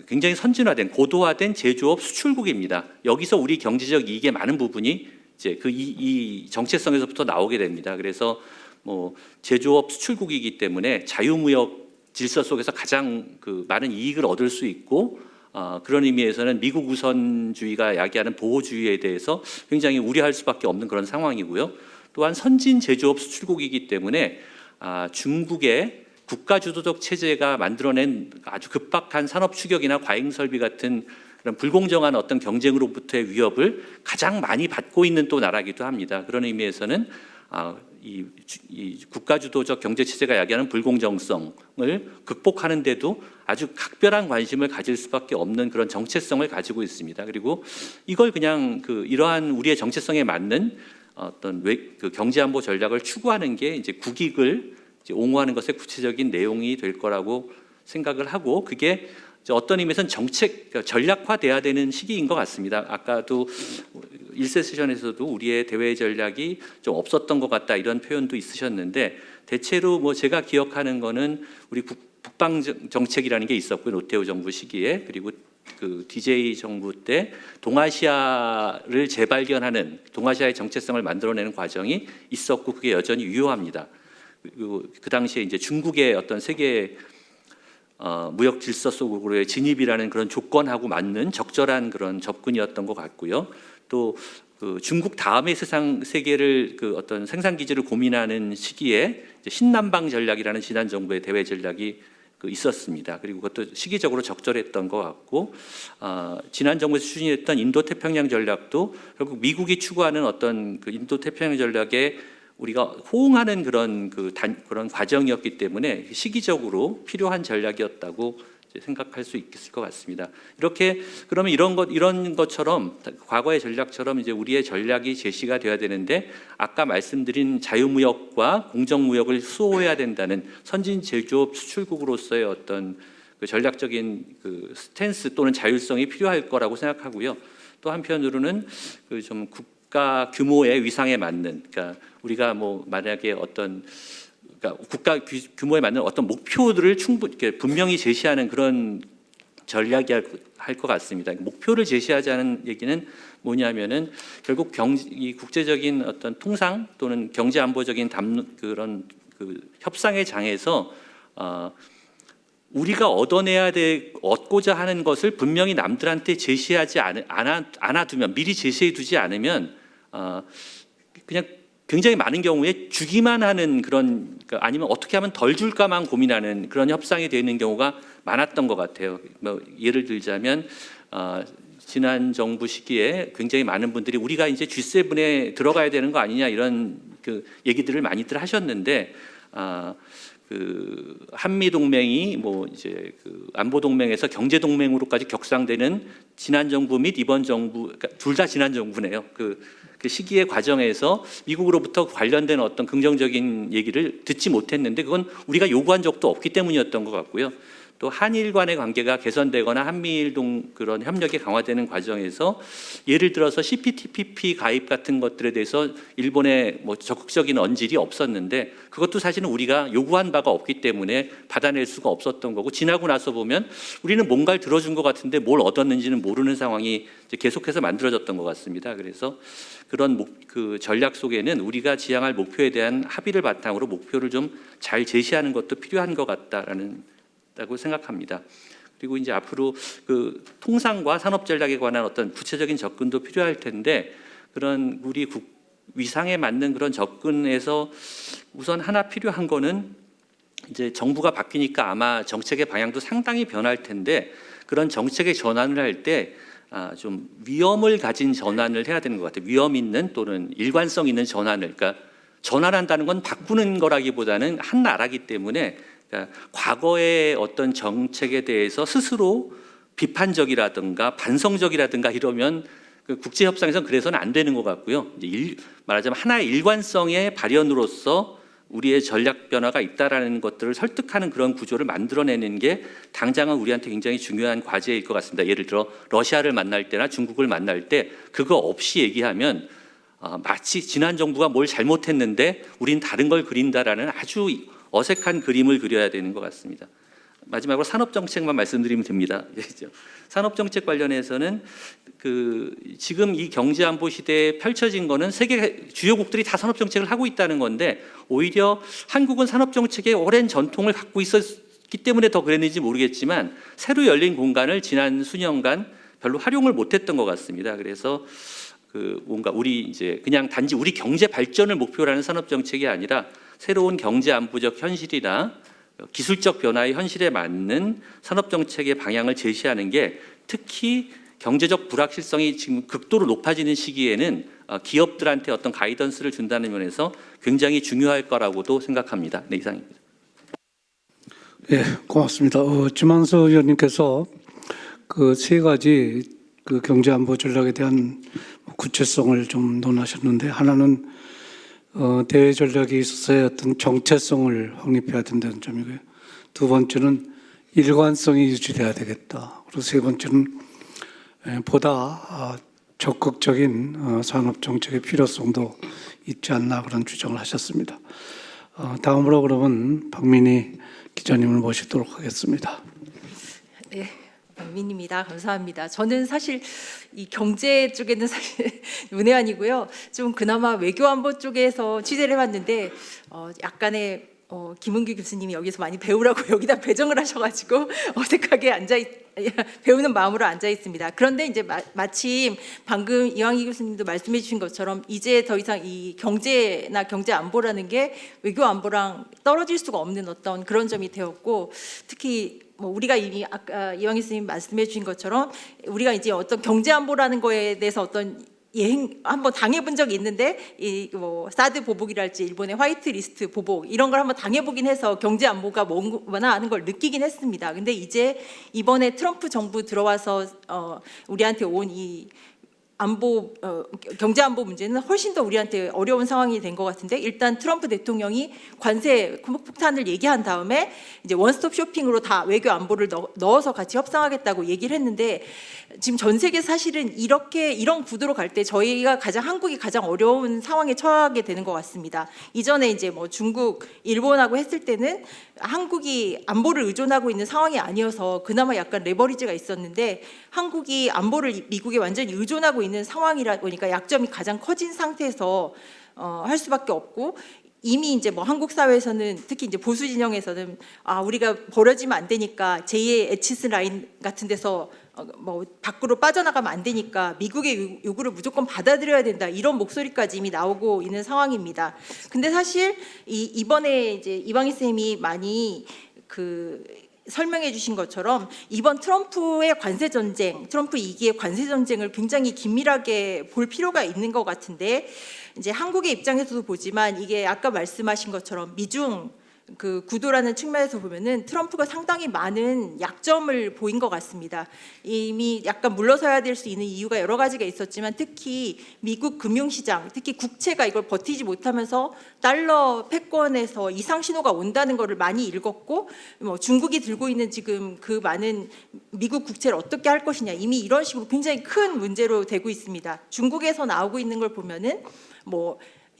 굉장히 선진화된 고도화된 제조업 수출국입니다. 여기서 우리 경제적 이익의 많은 부분이 이제 이 정체성에서부터 나오게 됩니다. 그래서 뭐 제조업 수출국이기 때문에 자유무역 질서 속에서 가장 많은 이익을 얻을 수 있고 그런 의미에서는 미국 우선주의가 야기하는 보호주의에 대해서 굉장히 우려할 수밖에 없는 그런 상황이고요. 또한 선진 제조업 수출국이기 때문에 중국의 국가주도적 체제가 만들어낸 아주 급박한 산업 추격이나 과잉 설비 같은 그런 불공정한 어떤 경쟁으로부터의 위협을 가장 많이 받고 있는 또 나라이기도 합니다. 그런 의미에서는 이 국가주도적 경제 체제가 야기하는 불공정성을 극복하는 데도 아주 각별한 관심을 가질 수밖에 없는 그런 정체성을 가지고 있습니다. 그리고 이걸 그냥 이러한 우리의 정체성에 맞는 어떤 경제안보 전략을 추구하는 게 이제 국익을 이제 옹호하는 것의 구체적인 내용이 될 거라고 생각을 하고, 그게 어떤 의미에서는 전략화돼야 되는 시기인 것 같습니다. 아까도 1세 세션에서도 우리의 대외 전략이 좀 없었던 것 같다 이런 표현도 있으셨는데, 대체로 뭐 제가 기억하는 거는 우리 북방 정책이라는 게 있었고요, 노태우 정부 시기에. 그리고 그 DJ 정부 때 동아시아를 재발견하는, 동아시아의 정체성을 만들어내는 과정이 있었고, 그게 여전히 유효합니다. 그리고 그 당시에 이제 중국의 어떤 세계 무역 질서 속으로의 진입이라는 그런 조건하고 맞는 적절한 그런 접근이었던 것 같고요. 또 그 중국 다음에 세계를 그 어떤 생산 기지를 고민하는 시기에 신남방 전략이라는 지난 정부의 대외 전략이 있었습니다. 그리고 그것도 시기적으로 적절했던 것 같고, 지난 정부에서 추진했던 인도 태평양 전략도 결국 미국이 추구하는 어떤 그 인도 태평양 전략에 우리가 호응하는 그런 그런 과정이었기 때문에 시기적으로 필요한 전략이었다고 생각할 수 있을 것 같습니다. 이렇게 그러면 이런 것처럼 과거의 전략처럼 이제 우리의 전략이 제시가 돼야 되는데, 아까 말씀드린 자유무역과 공정무역을 수호해야 된다는 선진 제조업 수출국으로서의 어떤 그 전략적인 그 스탠스 또는 자율성이 필요할 거라고 생각하고요. 또 한편으로는 그 좀 국가 규모의 위상에 맞는, 그러니까 우리가 뭐 만약에 어떤 국가 규모에 맞는 어떤 목표들을 분명히 제시하는 그런 전략이 할 것 같습니다. 목표를 제시하자는 얘기는 뭐냐면은 결국 이 국제적인 어떤 통상 또는 경제 안보적인 그런 협상의 장에서 우리가 얻고자 하는 것을 분명히 남들한테 제시하지 않아두면, 미리 제시해 두지 않으면 그냥 굉장히 많은 경우에 주기만 하는 그런, 아니면 어떻게 하면 덜 줄까만 고민하는 그런 협상이 되는 경우가 많았던 것 같아요. 뭐 예를 들자면 지난 정부 시기에 굉장히 많은 분들이 우리가 이제 G7에 들어가야 되는 거 아니냐 이런 그 얘기들을 많이들 하셨는데, 그 한미 동맹이 뭐 이제 그 안보 동맹에서 경제 동맹으로까지 격상되는 지난 정부 및 이번 정부, 그러니까 둘 다 지난 정부네요. 그 시기의 과정에서 미국으로부터 관련된 어떤 긍정적인 얘기를 듣지 못했는데, 그건 우리가 요구한 적도 없기 때문이었던 것 같고요. 또 한일 간의 관계가 개선되거나 한미일 그런 협력이 강화되는 과정에서 예를 들어서 CPTPP 가입 같은 것들에 대해서 일본의 뭐 적극적인 언질이 없었는데, 그것도 사실은 우리가 요구한 바가 없기 때문에 받아낼 수가 없었던 거고, 지나고 나서 보면 우리는 뭔가를 들어준 것 같은데 뭘 얻었는지는 모르는 상황이 이제 계속해서 만들어졌던 것 같습니다. 그래서 그런 그 전략 속에는 우리가 지향할 목표에 대한 합의를 바탕으로 목표를 좀 잘 제시하는 것도 필요한 것 같다고 생각합니다. 그리고 이제 앞으로 그 통상과 산업 전략에 관한 어떤 구체적인 접근도 필요할 텐데, 그런 우리 위상에 맞는 그런 접근에서 우선 하나 필요한 거는, 이제 정부가 바뀌니까 아마 정책의 방향도 상당히 변할 텐데, 그런 정책의 전환을 할 때 좀 위험을 가진 전환을 해야 되는 것 같아요. 위험 있는 또는 일관성 있는 전환을, 그러니까 전환한다는 건 바꾸는 거라기보다는 한 나라기 때문에, 그러니까 과거의 어떤 정책에 대해서 스스로 비판적이라든가 반성적이라든가 이러면 그 국제 협상에서는 그래서는 안 되는 것 같고요. 이제 말하자면 하나의 일관성의 발현으로서 우리의 전략 변화가 있다라는 것들을 설득하는 그런 구조를 만들어내는 게 당장은 우리한테 굉장히 중요한 과제일 것 같습니다. 예를 들어 러시아를 만날 때나 중국을 만날 때 그거 없이 얘기하면 마치 지난 정부가 뭘 잘못했는데 우린 다른 걸 그린다라는 아주 어색한 그림을 그려야 되는 것 같습니다. 마지막으로 산업 정책만 말씀드리면 됩니다. 산업 정책 관련해서는 지금 이 경제 안보 시대에 펼쳐진 거는 세계 주요국들이 다 산업 정책을 하고 있다는 건데, 오히려 한국은 산업 정책에 오랜 전통을 갖고 있었기 때문에 더 그랬는지 모르겠지만 새로 열린 공간을 지난 수년간 별로 활용을 못했던 것 같습니다. 그래서 그 뭔가 우리 이제 그냥 단지 우리 경제 발전을 목표로 하는 산업 정책이 아니라 새로운 경제 안보적 현실이나 기술적 변화의 현실에 맞는 산업 정책의 방향을 제시하는 게 특히 경제적 불확실성이 지금 극도로 높아지는 시기에는 기업들한테 어떤 가이던스를 준다는 면에서 굉장히 중요할 거라고도 생각합니다. 네, 이상입니다. 예, 고맙습니다. 지만서 의원님께서 그 세 가지 그 경제 안보 전략에 대한 구체성을 좀 논하셨는데, 하나는 대외 전략에 있어서의 어떤 정체성을 확립해야 된다는 점이고요. 두 번째는 일관성이 유지돼야 되겠다. 그리고 세 번째는 보다 적극적인 산업 정책의 필요성도 있지 않나, 그런 주장을 하셨습니다. 다음으로 그러면 박민희 기자님을 모시도록 하겠습니다. 네, 박민입니다. 감사합니다. 저는 사실 이 경제 쪽에는 사실 문외한이고요. 좀 그나마 외교안보 쪽에서 취재를 해봤는데 약간의 김은규 교수님이 여기서 많이 배우라고 여기다 배정을 하셔가지고 어색하게 배우는 마음으로 앉아 있습니다. 그런데 이제 마침 방금 이왕희 교수님도 말씀해 주신 것처럼 이제 더 이상 이 경제나 경제 안보라는 게 외교 안보랑 떨어질 수가 없는 어떤 그런 점이 되었고, 특히 우리가 이미 아까 이왕희 교수님 말씀해 주신 것처럼 우리가 이제 어떤 경제 안보라는 거에 대해서 어떤 한번 당해본 적이 있는데, 사드 보복이랄지 일본의 화이트 리스트 보복 이런 걸 한번 당해보긴 해서 경제 안보가 뭐나 하는 걸 느끼긴 했습니다. 근데 이제 이번에 트럼프 정부 들어와서 우리한테 온 이 안보 경제 안보 문제는 훨씬 더 우리한테 어려운 상황이 된 것 같은데, 일단 트럼프 대통령이 관세 폭탄을 얘기한 다음에 이제 원스톱 쇼핑으로 다 외교 안보를 넣어서 같이 협상하겠다고 얘기를 했는데, 지금 전 세계 사실은 이런 구도로 갈 때 한국이 가장 어려운 상황에 처하게 되는 것 같습니다. 이전에 이제 중국, 일본하고 했을 때는 한국이 안보를 의존하고 있는 상황이 아니어서 그나마 약간 레버리지가 있었는데, 한국이 안보를 미국에 완전히 의존하고 있는 상황이라 보니까 약점이 가장 커진 상태에서 할 수밖에 없고, 이미 이제 한국 사회에서는 특히 이제 보수 진영에서는 우리가 버려지면 안 되니까 제2의 에치스 라인 같은 데서 밖으로 빠져나가면 안 되니까 미국의 요구를 무조건 받아들여야 된다, 이런 목소리까지 이미 나오고 있는 상황입니다. 근데 사실 이번에 이제 이방희 쌤이 많이 설명해 주신 것처럼 이번 트럼프의 관세 전쟁, 트럼프 2기의 관세 전쟁을 굉장히 긴밀하게 볼 필요가 있는 것 같은데, 이제 한국의 입장에서도 보지만 이게 아까 말씀하신 것처럼 미중 구도라는 측면에서 보면은 트럼프가 상당히 많은 약점을 보인 것 같습니다. 이미 약간 물러서야 될 수 있는 이유가 여러 가지가 있었지만, 특히 미국 금융시장, 특히 국채가 이걸 버티지 못하면서 달러 패권에서 이상 신호가 온다는 것을 많이 읽었고, 중국이 들고 있는 지금 그 많은 미국 국채를 어떻게 할 것이냐, 이미 이런 식으로 굉장히 큰 문제로 되고 있습니다. 중국에서 나오고 있는 걸 보면은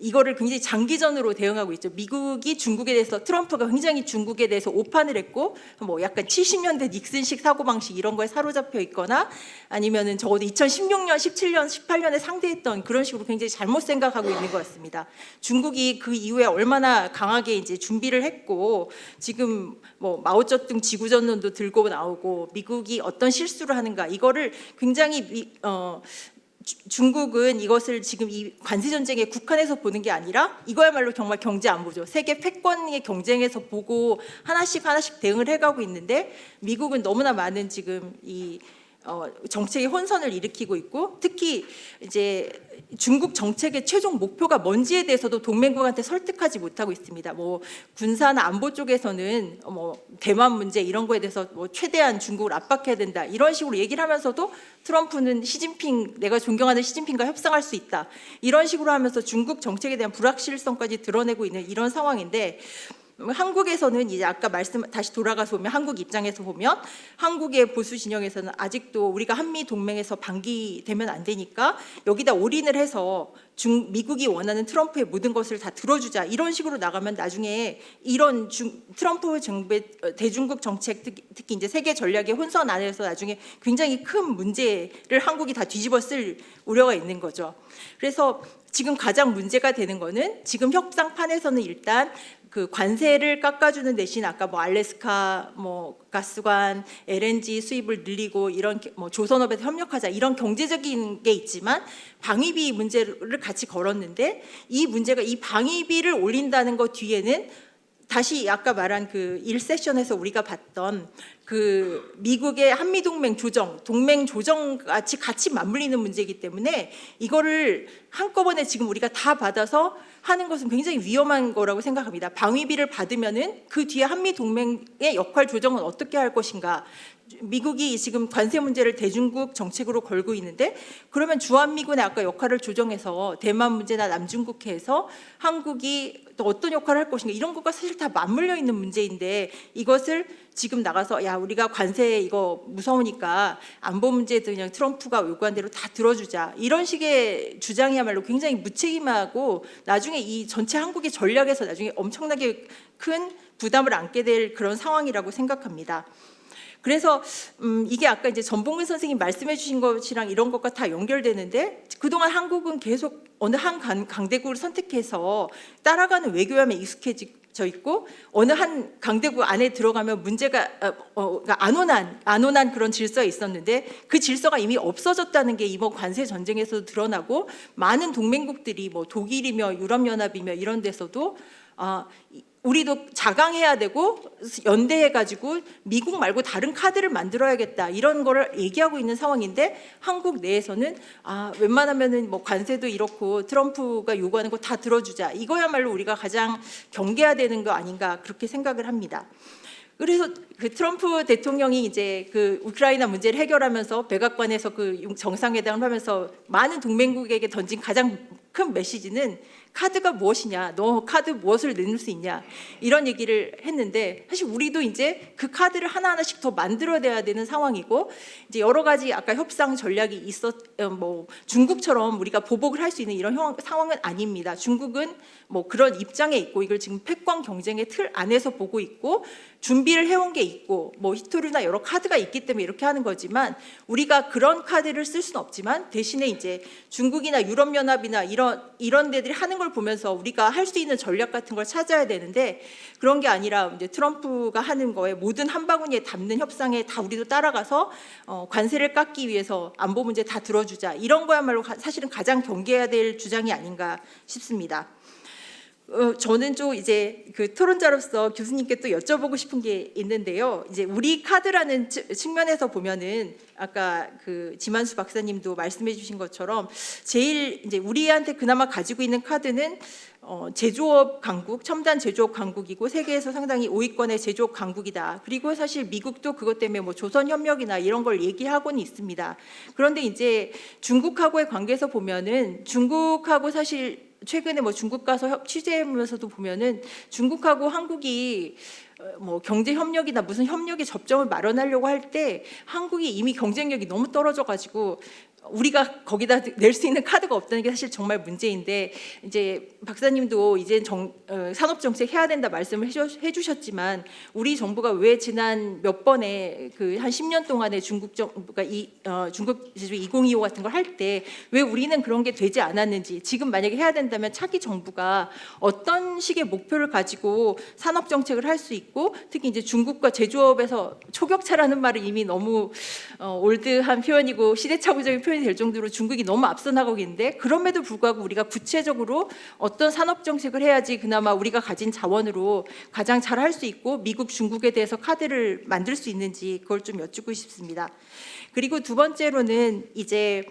이거를 굉장히 장기전으로 대응하고 있죠. 미국이 중국에 대해서, 트럼프가 굉장히 중국에 대해서 오판을 했고, 약간 70년대 닉슨식 사고방식 이런 거에 사로잡혀 있거나, 아니면은 적어도 2016년, 17년, 18년에 상대했던 그런 식으로 굉장히 잘못 생각하고 있는 것 같습니다. 중국이 그 이후에 얼마나 강하게 이제 준비를 했고, 지금 마오쩌둥 지구전론도 들고 나오고, 미국이 어떤 실수를 하는가, 이거를 굉장히 중국은 이것을 지금 이 관세 전쟁에 국한해서 보는 게 아니라 이거야말로 정말 경제 안보죠. 세계 패권의 경쟁에서 보고 하나씩 대응을 해가고 있는데, 미국은 너무나 많은 지금 이 정책의 혼선을 일으키고 있고, 특히 이제 중국 정책의 최종 목표가 뭔지에 대해서도 동맹국한테 설득하지 못하고 있습니다. 군사나 안보 쪽에서는 대만 문제 이런 거에 대해서 최대한 중국을 압박해야 된다, 이런 식으로 얘기를 하면서도 트럼프는 내가 존경하는 시진핑과 협상할 수 있다, 이런 식으로 하면서 중국 정책에 대한 불확실성까지 드러내고 있는 이런 상황인데, 한국에서는 이제 아까 다시 돌아가서 보면, 한국 입장에서 보면 한국의 보수 진영에서는 아직도 우리가 한미 동맹에서 방기되면 안 되니까 여기다 올인을 해서 미국이 원하는 트럼프의 모든 것을 다 들어주자, 이런 식으로 나가면 나중에 이런 트럼프 정부의 대중국 정책, 특히 이제 세계 전략의 혼선 안에서 나중에 굉장히 큰 문제를 한국이 다 뒤집어 쓸 우려가 있는 거죠. 그래서 지금 가장 문제가 되는 거는, 지금 협상판에서는 일단 그 관세를 깎아주는 대신 아까 뭐 알래스카 뭐 가스관, LNG 수입을 늘리고 이런 뭐 조선업에서 협력하자 이런 경제적인 게 있지만 방위비 문제를 같이 걸었는데 이 문제가 이 방위비를 올린다는 것 뒤에는 다시 아까 말한 그 1세션에서 우리가 봤던 그 미국의 한미동맹 조정, 동맹 조정 같이 맞물리는 문제이기 때문에 이거를 한꺼번에 지금 우리가 다 받아서 하는 것은 굉장히 위험한 거라고 생각합니다. 방위비를 받으면은 그 뒤에 한미동맹의 역할 조정은 어떻게 할 것인가. 미국이 지금 관세 문제를 대중국 정책으로 걸고 있는데 그러면 주한미군의 아까 역할을 조정해서 대만 문제나 남중국해에서 한국이 또 어떤 역할을 할 것인가 이런 것과 사실 다 맞물려 있는 문제인데 이것을 지금 나가서 야 우리가 관세 이거 무서우니까 안보 문제도 그냥 트럼프가 요구한 대로 다 들어주자 이런 식의 주장이야말로 굉장히 무책임하고 나중에 이 전체 한국의 전략에서 나중에 엄청나게 큰 부담을 안게 될 그런 상황이라고 생각합니다. 그래서 이게 아까 이제 전봉근 선생님 말씀해 주신 것이랑 이런 것과 다 연결되는데 그동안 한국은 계속 어느 한 강대국을 선택해서 따라가는 외교함에 익숙해져 있고 어느 한 강대국 안에 들어가면 문제가 안온한 그런 질서가 있었는데 그 질서가 이미 없어졌다는 게 이번 관세 전쟁에서도 드러나고 많은 동맹국들이 뭐 독일이며 유럽연합이며 이런 데서도 우리도 자강해야 되고 연대해가지고 미국 말고 다른 카드를 만들어야겠다 이런 거를 얘기하고 있는 상황인데 한국 내에서는 웬만하면은 뭐 관세도 이렇고 트럼프가 요구하는 거 다 들어주자 이거야말로 우리가 가장 경계해야 되는 거 아닌가 그렇게 생각을 합니다. 그래서 그 트럼프 대통령이 이제 그 우크라이나 문제를 해결하면서 백악관에서 그 정상회담을 하면서 많은 동맹국에게 던진 가장 큰 메시지는 카드가 무엇이냐, 너 카드 무엇을 내놓을 수 있냐 이런 얘기를 했는데 사실 우리도 이제 그 카드를 하나하나씩 더 만들어내야 되는 상황이고 이제 여러 가지 아까 협상 전략이 뭐 중국처럼 우리가 보복을 할 수 있는 이런 상황은 아닙니다. 중국은 뭐 그런 입장에 있고 이걸 지금 패권 경쟁의 틀 안에서 보고 있고 준비를 해온 게 있고 뭐 히토류나 여러 카드가 있기 때문에 이렇게 하는 거지만 우리가 그런 카드를 쓸 수는 없지만 대신에 이제 중국이나 유럽연합이나 이런 데들이 하는 걸 보면서 우리가 할 수 있는 전략 같은 걸 찾아야 되는데 그런 게 아니라 이제 트럼프가 하는 거에 모든 한 바구니에 담는 협상에 다 우리도 따라가서 관세를 깎기 위해서 안보 문제 다 들어주자 이런 거야말로 사실은 가장 경계해야 될 주장이 아닌가 싶습니다. 저는 좀 이제 그 토론자로서 교수님께 또 여쭤보고 싶은 게 있는데요. 이제 우리 카드라는 측면에서 보면은 아까 그 지만수 박사님도 말씀해주신 것처럼 제일 이제 우리한테 그나마 가지고 있는 카드는 제조업 강국, 첨단 제조업 강국이고 세계에서 상당히 5위권의 제조업 강국이다. 그리고 사실 미국도 그것 때문에 뭐 조선 협력이나 이런 걸 얘기하고는 있습니다. 그런데 이제 중국하고의 관계에서 보면은 중국하고 사실 최근에 뭐 중국 가서 취재하면서도 보면은 중국하고 한국이 뭐 경제 협력이나 무슨 협력의 접점을 마련하려고 할 때 한국이 이미 경쟁력이 너무 떨어져 가지고 우리가 거기다 낼 수 있는 카드가 없다는 게 사실 정말 문제인데 이제 박사님도 이제 산업 정책 해야 된다 말씀을 해주셨지만 우리 정부가 왜 지난 몇 번에 그 한 10년 동안에 중국 정부가 중국 2025 같은 걸 할 때 왜 우리는 그런 게 되지 않았는지 지금 만약에 해야 된다면 차기 정부가 어떤 식의 목표를 가지고 산업 정책을 할 수 있고 특히 이제 중국과 제조업에서 초격차라는 말은 이미 너무 올드한 표현이고 시대착오적인 표현이 될 정도로 중국이 너무 앞서 나가고 있는데 그럼에도 불구하고 우리가 구체적으로 어떤 산업 정책을 해야지 그나마 우리가 가진 자원으로 가장 잘 할 수 있고 미국, 중국에 대해서 카드를 만들 수 있는지 그걸 좀 여쭙고 싶습니다. 그리고 두 번째로는 이제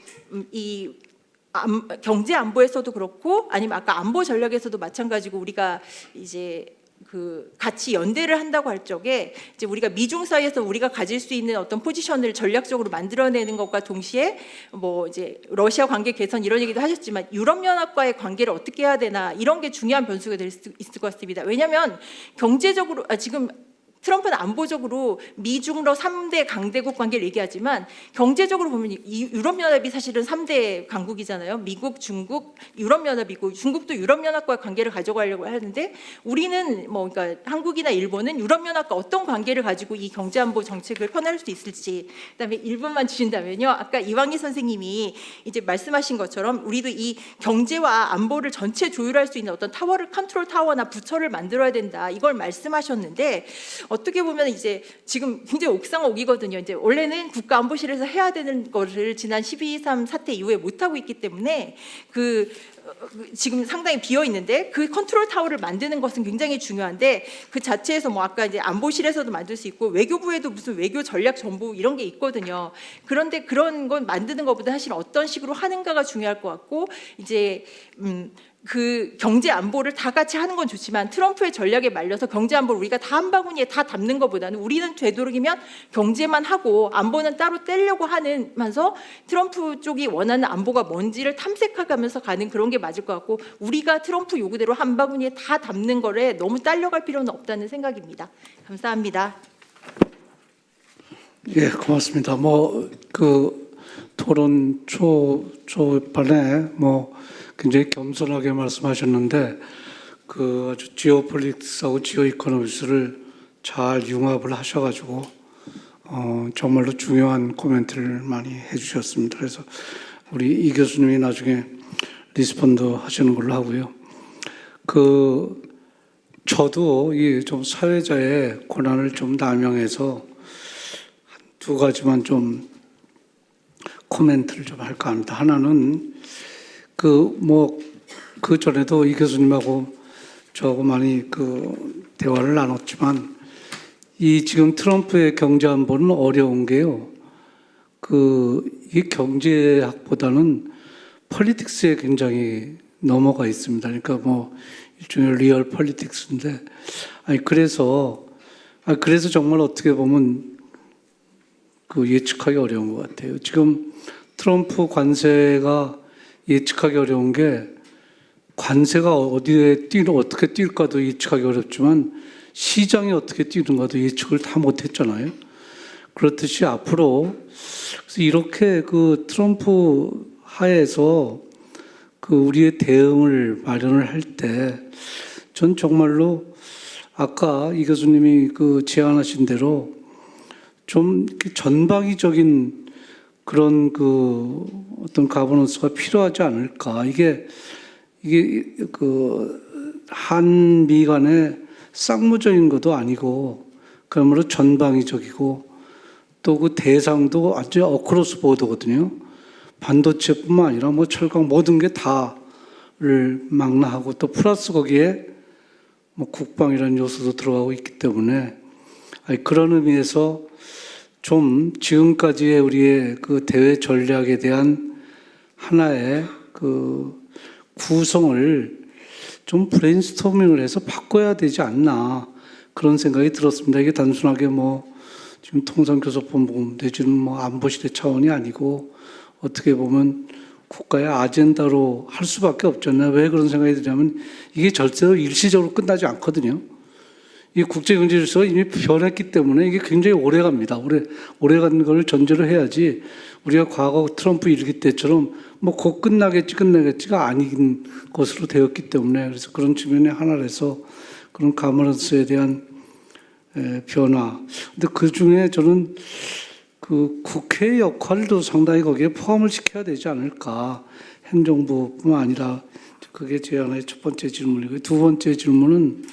이 경제 안보에서도 그렇고 아니면 아까 안보 전략에서도 마찬가지고 우리가 이제 그 같이 연대를 한다고 할 적에 이제 우리가 미중 사이에서 우리가 가질 수 있는 어떤 포지션을 전략적으로 만들어내는 것과 동시에 뭐 이제 러시아 관계 개선 이런 얘기도 하셨지만 유럽연합과의 관계를 어떻게 해야 되나 이런 게 중요한 변수가 될 수 있을 것 같습니다. 왜냐하면 경제적으로 지금 트럼프는 안보적으로 미중러 3대 강대국 관계를 얘기하지만 경제적으로 보면 이 유럽연합이 사실은 3대 강국이잖아요. 미국, 중국, 유럽연합이고 중국도 유럽연합과의 관계를 가져가려고 하는데 우리는 뭐 그러니까 한국이나 일본은 유럽연합과 어떤 관계를 가지고 이 경제안보 정책을 펴나갈 수 있을지 그다음에 1분만 주신다면요. 아까 이왕희 선생님이 이제 말씀하신 것처럼 우리도 이 경제와 안보를 전체 조율할 수 있는 어떤 타워를 컨트롤 타워나 부처를 만들어야 된다. 이걸 말씀하셨는데 어떻게 보면 이제 지금 굉장히 옥상옥이거든요. 이제 원래는 국가안보실에서 해야 되는 거를 지난 12.3 사태 이후에 못 하고 있기 때문에 지금 상당히 비어 있는데 그 컨트롤 타워를 만드는 것은 굉장히 중요한데 그 자체에서 뭐 아까 이제 안보실에서도 만들 수 있고 외교부에도 무슨 외교 전략 정보 이런 게 있거든요. 그런데 그런 건 만드는 것보다 사실 어떤 식으로 하는가가 중요할 것 같고 이제 그 경제 안보를 다 같이 하는 건 좋지만 트럼프의 전략에 말려서 경제 안보를 우리가 다 한 바구니에 다 담는 것보다는 우리는 되도록이면 경제만 하고 안보는 따로 떼려고 하면서 트럼프 쪽이 원하는 안보가 뭔지를 탐색해가면서 가는 그런 게 맞을 것 같고 우리가 트럼프 요구대로 한 바구니에 다 담는 거래 너무 딸려갈 필요는 없다는 생각입니다. 감사합니다. 예, 고맙습니다. 그 토론 초반에 굉장히 겸손하게 말씀하셨는데 그 아주 지오폴리틱스하고 지오이코노미스를 잘 융합을 하셔가지고 정말로 중요한 코멘트를 많이 해주셨습니다. 그래서 우리 이 교수님이 나중에 리스폰드 하시는 걸로 하고요. 저도 이 좀 사회자의 고난을 좀 남용해서 두 가지만 좀 코멘트를 좀 할까 합니다. 하나는 그 전에도 이 교수님하고 저하고 많이 대화를 나눴지만 이 지금 트럼프의 경제 안보는 어려운 게요. 이 경제학보다는 폴리틱스에 굉장히 넘어가 있습니다. 그러니까 일종의 리얼 폴리틱스인데 그래서 정말 어떻게 보면 예측하기 어려운 것 같아요. 지금 트럼프 관세가 예측하기 어려운 게 관세가 어떻게 뛸까도 예측하기 어렵지만 시장이 어떻게 뛰는가도 예측을 다 못했잖아요. 그렇듯이 앞으로 이렇게 트럼프 하에서 우리의 대응을 마련을 할 때 전 정말로 아까 이 교수님이 제안하신 대로 좀 전방위적인 그런 어떤 가버넌스가 필요하지 않을까. 이게 한미 간의 쌍무적인 것도 아니고 그러므로 전방위적이고 또 대상도 아주 어크로스 보더거든요. 반도체뿐만 아니라 철강 모든 게 다를 망라하고 또 플러스 거기에 국방이라는 요소도 들어가고 있기 때문에 그런 의미에서 좀 지금까지의 우리의 대외 전략에 대한 하나의 구성을 좀 브레인스토밍을 해서 바꿔야 되지 않나 그런 생각이 들었습니다. 이게 단순하게 지금 통상교섭본부 내지는 안보실의 차원이 아니고 어떻게 보면 국가의 아젠다로 할 수밖에 없잖아요. 왜 그런 생각이 드냐면 이게 절대로 일시적으로 끝나지 않거든요. 이 국제경제 질서가 이미 변했기 때문에 이게 굉장히 오래 갑니다. 오래 가는 걸 전제로 해야지 우리가 과거 트럼프 일기 때처럼 곧 끝나겠지가 아닌 것으로 되었기 때문에 그래서 그런 측면의 하나라서 그런 가버넌스에 대한 변화. 근데 그 중에 저는 국회의 역할도 상당히 거기에 포함을 시켜야 되지 않을까. 행정부뿐만 아니라 그게 제 하나의 첫 번째 질문이고 두 번째 질문은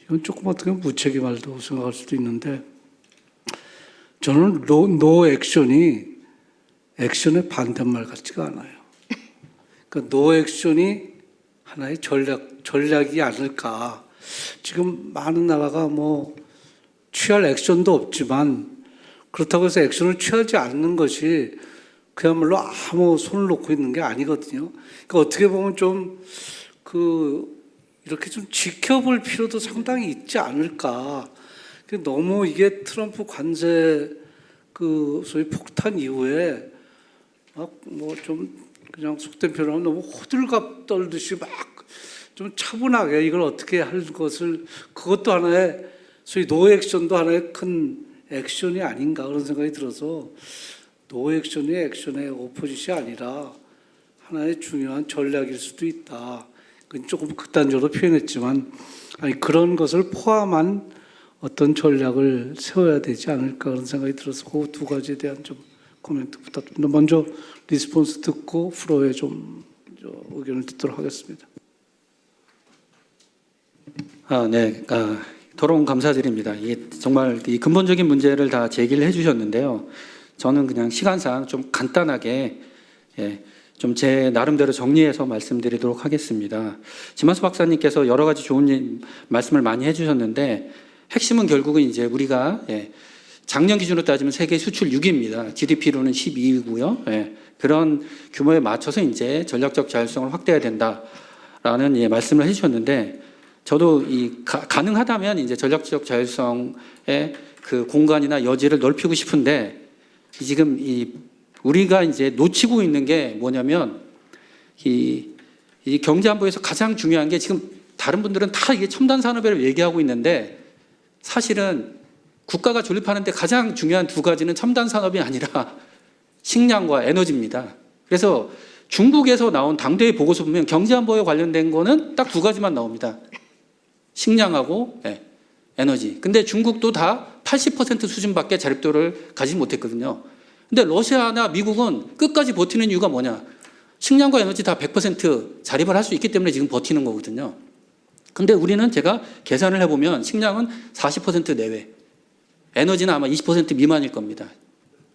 이건 조금 어떻게 보면 무책임하다고 생각할 수도 있는데 저는 노 액션이 액션의 반대말 같지가 않아요. 그러니까 노 액션이 하나의 전략이 아닐까. 지금 많은 나라가 취할 액션도 없지만 그렇다고 해서 액션을 취하지 않는 것이 그야말로 아무 손을 놓고 있는 게 아니거든요. 그러니까 어떻게 보면 좀 이렇게 좀 지켜볼 필요도 상당히 있지 않을까. 너무 이게 트럼프 관세 소위 폭탄 이후에 좀 그냥 속된 표현하면 너무 호들갑 떨듯이 좀 차분하게 이걸 어떻게 할 것을 그것도 하나의 소위 노 액션도 하나의 큰 액션이 아닌가 그런 생각이 들어서 노 액션이 액션의 오포짓이 아니라 하나의 중요한 전략일 수도 있다. 그건 조금 극단적으로 표현했지만 아니 그런 것을 포함한 어떤 전략을 세워야 되지 않을까 그런 생각이 들어서 그 두 가지에 대한 좀 코멘트 부탁드립니다. 먼저 리스폰스 듣고 프로에 좀 의견을 듣도록 하겠습니다. 네. 토론 감사드립니다. 이게 정말 이 근본적인 문제를 다 제기를 해주셨는데요. 저는 그냥 시간상 좀 간단하게 좀 제 나름대로 정리해서 말씀드리도록 하겠습니다. 지만수 박사님께서 여러 가지 좋은 말씀을 많이 해주셨는데 핵심은 결국은 이제 우리가 작년 기준으로 따지면 세계 수출 6위입니다. GDP로는 12위고요. 그런 규모에 맞춰서 이제 전략적 자율성을 확대해야 된다라는 말씀을 해주셨는데 저도 가능하다면 이제 전략적 자율성의 그 공간이나 여지를 넓히고 싶은데 지금 우리가 이제 놓치고 있는 게 뭐냐면 이 경제 안보에서 가장 중요한 게 지금 다른 분들은 다 이게 첨단 산업을 얘기하고 있는데 사실은 국가가 존립하는데 가장 중요한 두 가지는 첨단 산업이 아니라 식량과 에너지입니다. 그래서 중국에서 나온 당대회 보고서 보면 경제 안보에 관련된 거는 딱 두 가지만 나옵니다. 식량하고 에너지. 근데 중국도 다 80% 수준밖에 자립도를 가지지 못했거든요. 근데 러시아나 미국은 끝까지 버티는 이유가 뭐냐? 식량과 에너지 다 100% 자립을 할 수 있기 때문에 지금 버티는 거거든요. 근데 우리는 제가 계산을 해보면 식량은 40% 내외, 에너지는 아마 20% 미만일 겁니다.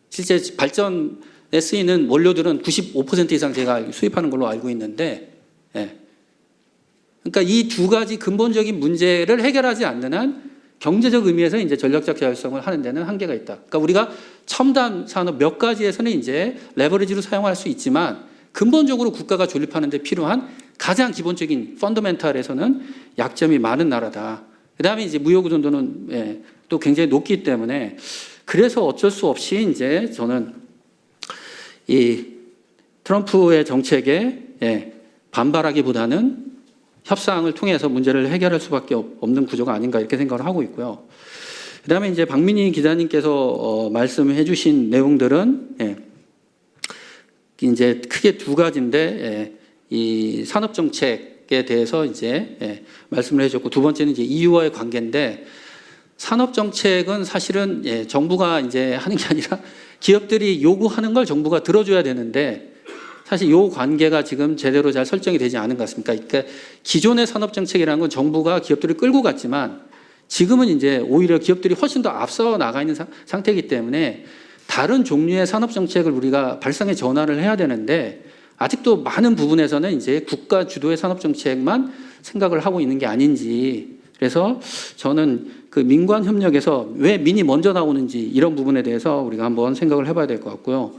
실제 발전에 쓰이는 원료들은 95% 이상 제가 수입하는 걸로 알고 있는데, 그러니까 이 두 가지 근본적인 문제를 해결하지 않는 한 경제적 의미에서 이제 전략적 자율성을 하는 데는 한계가 있다. 그러니까 우리가 첨단 산업 몇 가지에서는 이제 레버리지로 사용할 수 있지만 근본적으로 국가가 존립하는 데 필요한 가장 기본적인 펀더멘탈에서는 약점이 많은 나라다. 그다음에 이제 무역 의존도는 또 굉장히 높기 때문에 그래서 어쩔 수 없이 이제 저는 이 트럼프의 정책에 반발하기보다는 협상을 통해서 문제를 해결할 수밖에 없는 구조가 아닌가 이렇게 생각을 하고 있고요. 그다음에 이제 박민희 기자님께서 말씀해 주신 내용들은 이제 크게 두 가지인데 이 산업 정책에 대해서 이제 말씀을 해주셨고 두 번째는 이제 EU와의 관계인데 산업 정책은 사실은 정부가 이제 하는 게 아니라 기업들이 요구하는 걸 정부가 들어줘야 되는데 사실 이 관계가 지금 제대로 잘 설정이 되지 않은 것 같습니다. 그러니까 기존의 산업 정책이라는 건 정부가 기업들을 끌고 갔지만 지금은 이제 오히려 기업들이 훨씬 더 앞서 나가 있는 상태이기 때문에 다른 종류의 산업 정책을 우리가 발상의 전환을 해야 되는데 아직도 많은 부분에서는 이제 국가 주도의 산업 정책만 생각을 하고 있는 게 아닌지 그래서 저는 그 민관 협력에서 왜 민이 먼저 나오는지 이런 부분에 대해서 우리가 한번 생각을 해봐야 될 것 같고요.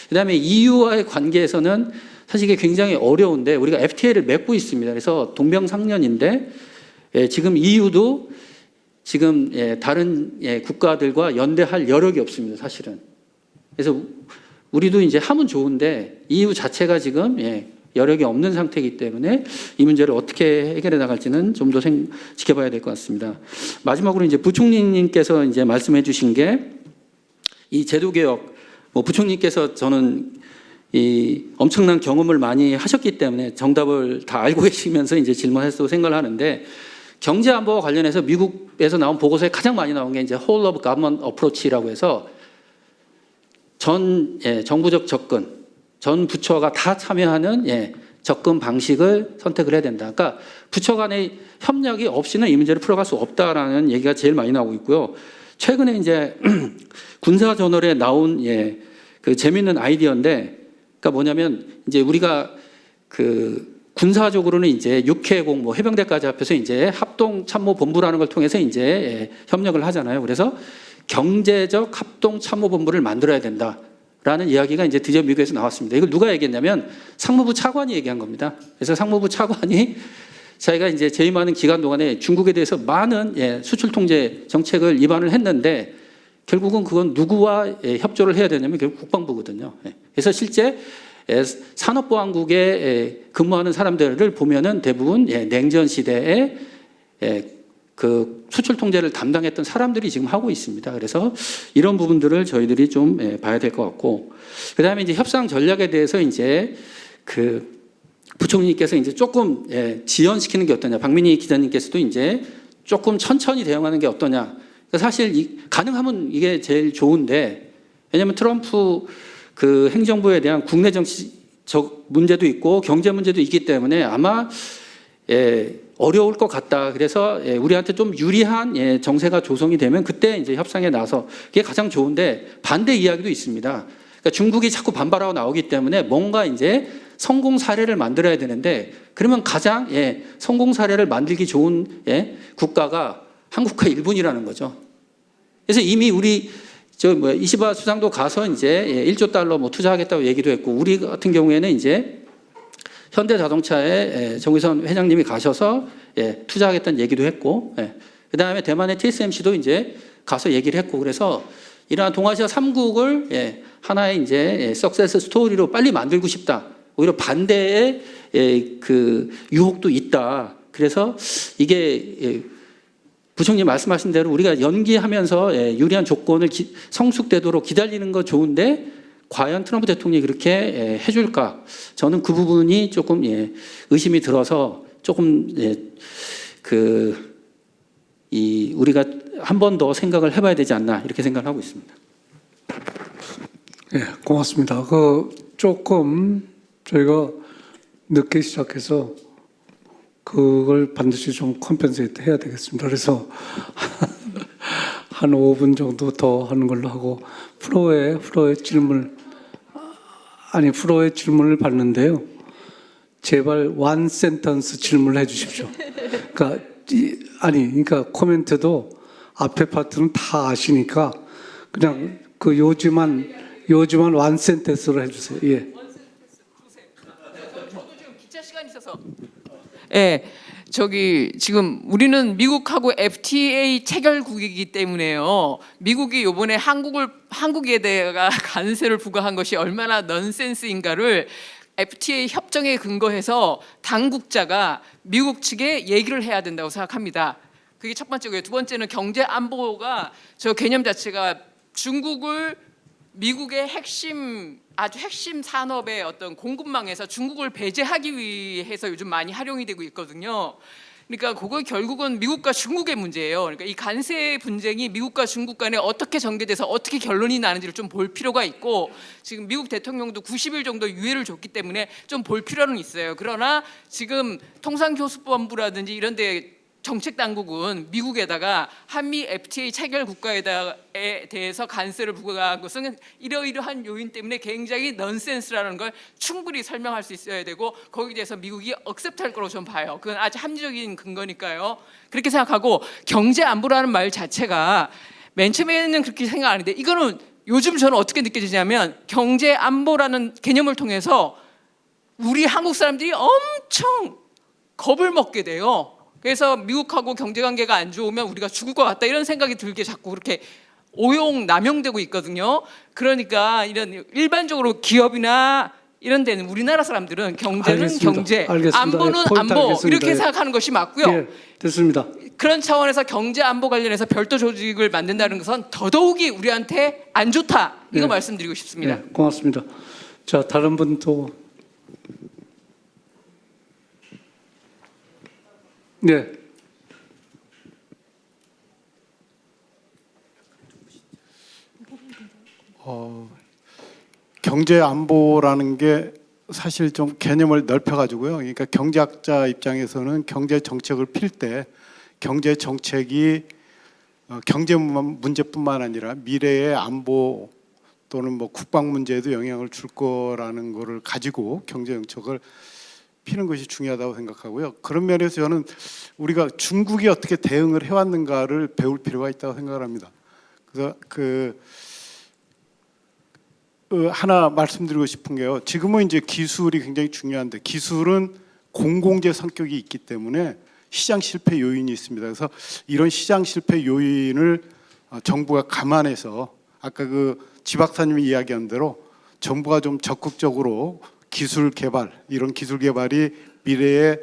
그다음에 EU와의 관계에서는 사실 이게 굉장히 어려운데 우리가 FTA를 맺고 있습니다. 그래서 동병상련인데 지금 EU도 지금 다른 국가들과 연대할 여력이 없습니다. 사실은. 그래서 우리도 이제 하면 좋은데 EU 자체가 지금 여력이 없는 상태이기 때문에 이 문제를 어떻게 해결해 나갈지는 좀 더 지켜봐야 될 것 같습니다. 마지막으로 이제 부총리님께서 이제 말씀해 주신 게 이 제도 개혁, 부총리께서 저는 이 엄청난 경험을 많이 하셨기 때문에 정답을 다 알고 계시면서 이제 질문했다고 생각을 하는데 경제 안보와 관련해서 미국에서 나온 보고서에 가장 많이 나온 게 이제 Whole of Government Approach라고 해서 정부적 접근, 전 부처가 다 참여하는 접근 방식을 선택을 해야 된다. 그러니까 부처 간의 협력이 없이는 이 문제를 풀어갈 수 없다라는 얘기가 제일 많이 나오고 있고요. 최근에 이제 군사저널에 나온 그 재밌는 아이디어인데, 그러니까 뭐냐면 이제 우리가 그 군사적으로는 이제 육해공 해병대까지 합해서 이제 합동참모본부라는 걸 통해서 이제 협력을 하잖아요. 그래서 경제적 합동참모본부를 만들어야 된다라는 이야기가 이제 드디어 미국에서 나왔습니다. 이걸 누가 얘기했냐면 상무부 차관이 얘기한 겁니다. 그래서 상무부 차관이 자기가 이제 재임하는 기간 동안에 중국에 대해서 많은 수출 통제 정책을 입안을 했는데 결국은 그건 누구와 협조를 해야 되냐면 결국 국방부거든요. 그래서 실제 산업보안국에 근무하는 사람들을 보면은 대부분 냉전 시대에 그 수출 통제를 담당했던 사람들이 지금 하고 있습니다. 그래서 이런 부분들을 저희들이 좀 봐야 될 것 같고, 그다음에 이제 협상 전략에 대해서 이제 그 부총리께서 이제 조금 지연시키는 게 어떠냐, 박민희 기자님께서도 이제 조금 천천히 대응하는 게 어떠냐. 그러니까 사실 가능하면 이게 제일 좋은데, 왜냐하면 트럼프 그 행정부에 대한 국내 정치적 문제도 있고 경제 문제도 있기 때문에 아마 어려울 것 같다. 그래서 우리한테 좀 유리한 정세가 조성이 되면 그때 이제 협상에 나서 그게 가장 좋은데, 반대 이야기도 있습니다. 그러니까 중국이 자꾸 반발하고 나오기 때문에 뭔가 이제 성공 사례를 만들어야 되는데, 그러면 가장 성공 사례를 만들기 좋은 국가가 한국과 일본이라는 거죠. 그래서 이미 우리 이시바 수상도 가서 이제 1조 달러 뭐 투자하겠다고 얘기도 했고, 우리 같은 경우에는 이제 현대자동차에 정의선 회장님이 가셔서 투자하겠다는 얘기도 했고, 그다음에 대만의 TSMC도 이제 가서 얘기를 했고, 그래서 이러한 동아시아 3국을 하나의 이제 석세스 스토리로 빨리 만들고 싶다. 오히려 반대의 그 유혹도 있다. 그래서 이게 부총리 말씀하신 대로 우리가 연기하면서 유리한 조건을 성숙되도록 기다리는 거 좋은데, 과연 트럼프 대통령이 그렇게 해줄까? 저는 그 부분이 조금 의심이 들어서 조금 우리가 한 번 더 생각을 해봐야 되지 않나, 이렇게 생각을 하고 있습니다. 예, 고맙습니다. 조금 저희가 늦게 시작해서 그걸 반드시 좀 컴펜세이트 해야 되겠습니다. 그래서 한 5분 정도 더 하는 걸로 하고, 프로의 질문을 받는데요. 제발 원 센턴스 질문을 해주십시오. 그러니까 코멘트도 앞에 파트는 다 아시니까 그냥 그 요즘만 원 센텐스로 해주세요. 예. 저도 지금 기차 시간이 있어서. 지금 우리는 미국하고 FTA 체결국이기 때문에요. 미국이 이번에 한국에 대해가 관세를 부과한 것이 얼마나 넌센스인가를 FTA 협정에 근거해서 당국자가 미국 측에 얘기를 해야 된다고 생각합니다. 그게 첫 번째고요. 두 번째는 경제 안보가 저 개념 자체가 중국을 미국의 아주 핵심 산업의 어떤 공급망에서 중국을 배제하기 위해서 요즘 많이 활용이 되고 있거든요. 그러니까 그거 결국은 미국과 중국의 문제예요. 그러니까 이 관세 분쟁이 미국과 중국 간에 어떻게 전개돼서 어떻게 결론이 나는지를 좀 볼 필요가 있고, 지금 미국 대통령도 90일 정도 유예를 줬기 때문에 좀 볼 필요는 있어요. 그러나 지금 통상교섭본부라든지 이런 데 정책 당국은 미국에다가 한미 FTA 체결 국가에 대해서 관세를 부과한 것은 이러이러한 요인 때문에 굉장히 넌센스라는 걸 충분히 설명할 수 있어야 되고, 거기에 대해서 미국이 억셉트할 거라고 좀 봐요. 그건 아주 합리적인 근거니까요. 그렇게 생각하고, 경제 안보라는 말 자체가 맨 처음에는 그렇게 생각 안 했는데, 이거는 요즘 저는 어떻게 느껴지냐면, 경제 안보라는 개념을 통해서 우리 한국 사람들이 엄청 겁을 먹게 돼요. 그래서 미국하고 경제관계가 안 좋으면 우리가 죽을 것 같다, 이런 생각이 들게 자꾸 그렇게 오용 남용되고 있거든요. 그러니까 이런 일반적으로 기업이나 이런 데는 우리나라 사람들은 경제는 알겠습니다. 경제, 알겠습니다. 안보는 포인트 안보, 알겠습니다. 이렇게 생각하는 것이 맞고요. 예, 됐습니다. 그런 차원에서 경제 안보 관련해서 별도 조직을 만든다는 것은 더더욱이 우리한테 안 좋다, 이거 예. 말씀드리고 싶습니다. 예, 고맙습니다. 자, 다른 분 또. 네. 경제 안보라는 게 사실 좀 개념을 넓혀가지고요. 그러니까 경제학자 입장에서는 경제 정책을 필 때 경제 정책이 경제 문제뿐만 아니라 미래의 안보 또는 뭐 국방 문제에도 영향을 줄 거라는 거를 가지고 경제 정책을 피는 것이 중요하다고 생각하고요. 그런 면에서 저는 우리가 중국이 어떻게 대응을 해왔는가를 배울 필요가 있다고 생각을 합니다. 그래서 하나 말씀드리고 싶은 게요. 지금은 이제 기술이 굉장히 중요한데, 기술은 공공재 성격이 있기 때문에 시장 실패 요인이 있습니다. 그래서 이런 시장 실패 요인을 정부가 감안해서 아까 지 박사님이 이야기한 대로 정부가 좀 적극적으로 기술 개발, 이런 기술 개발이 미래의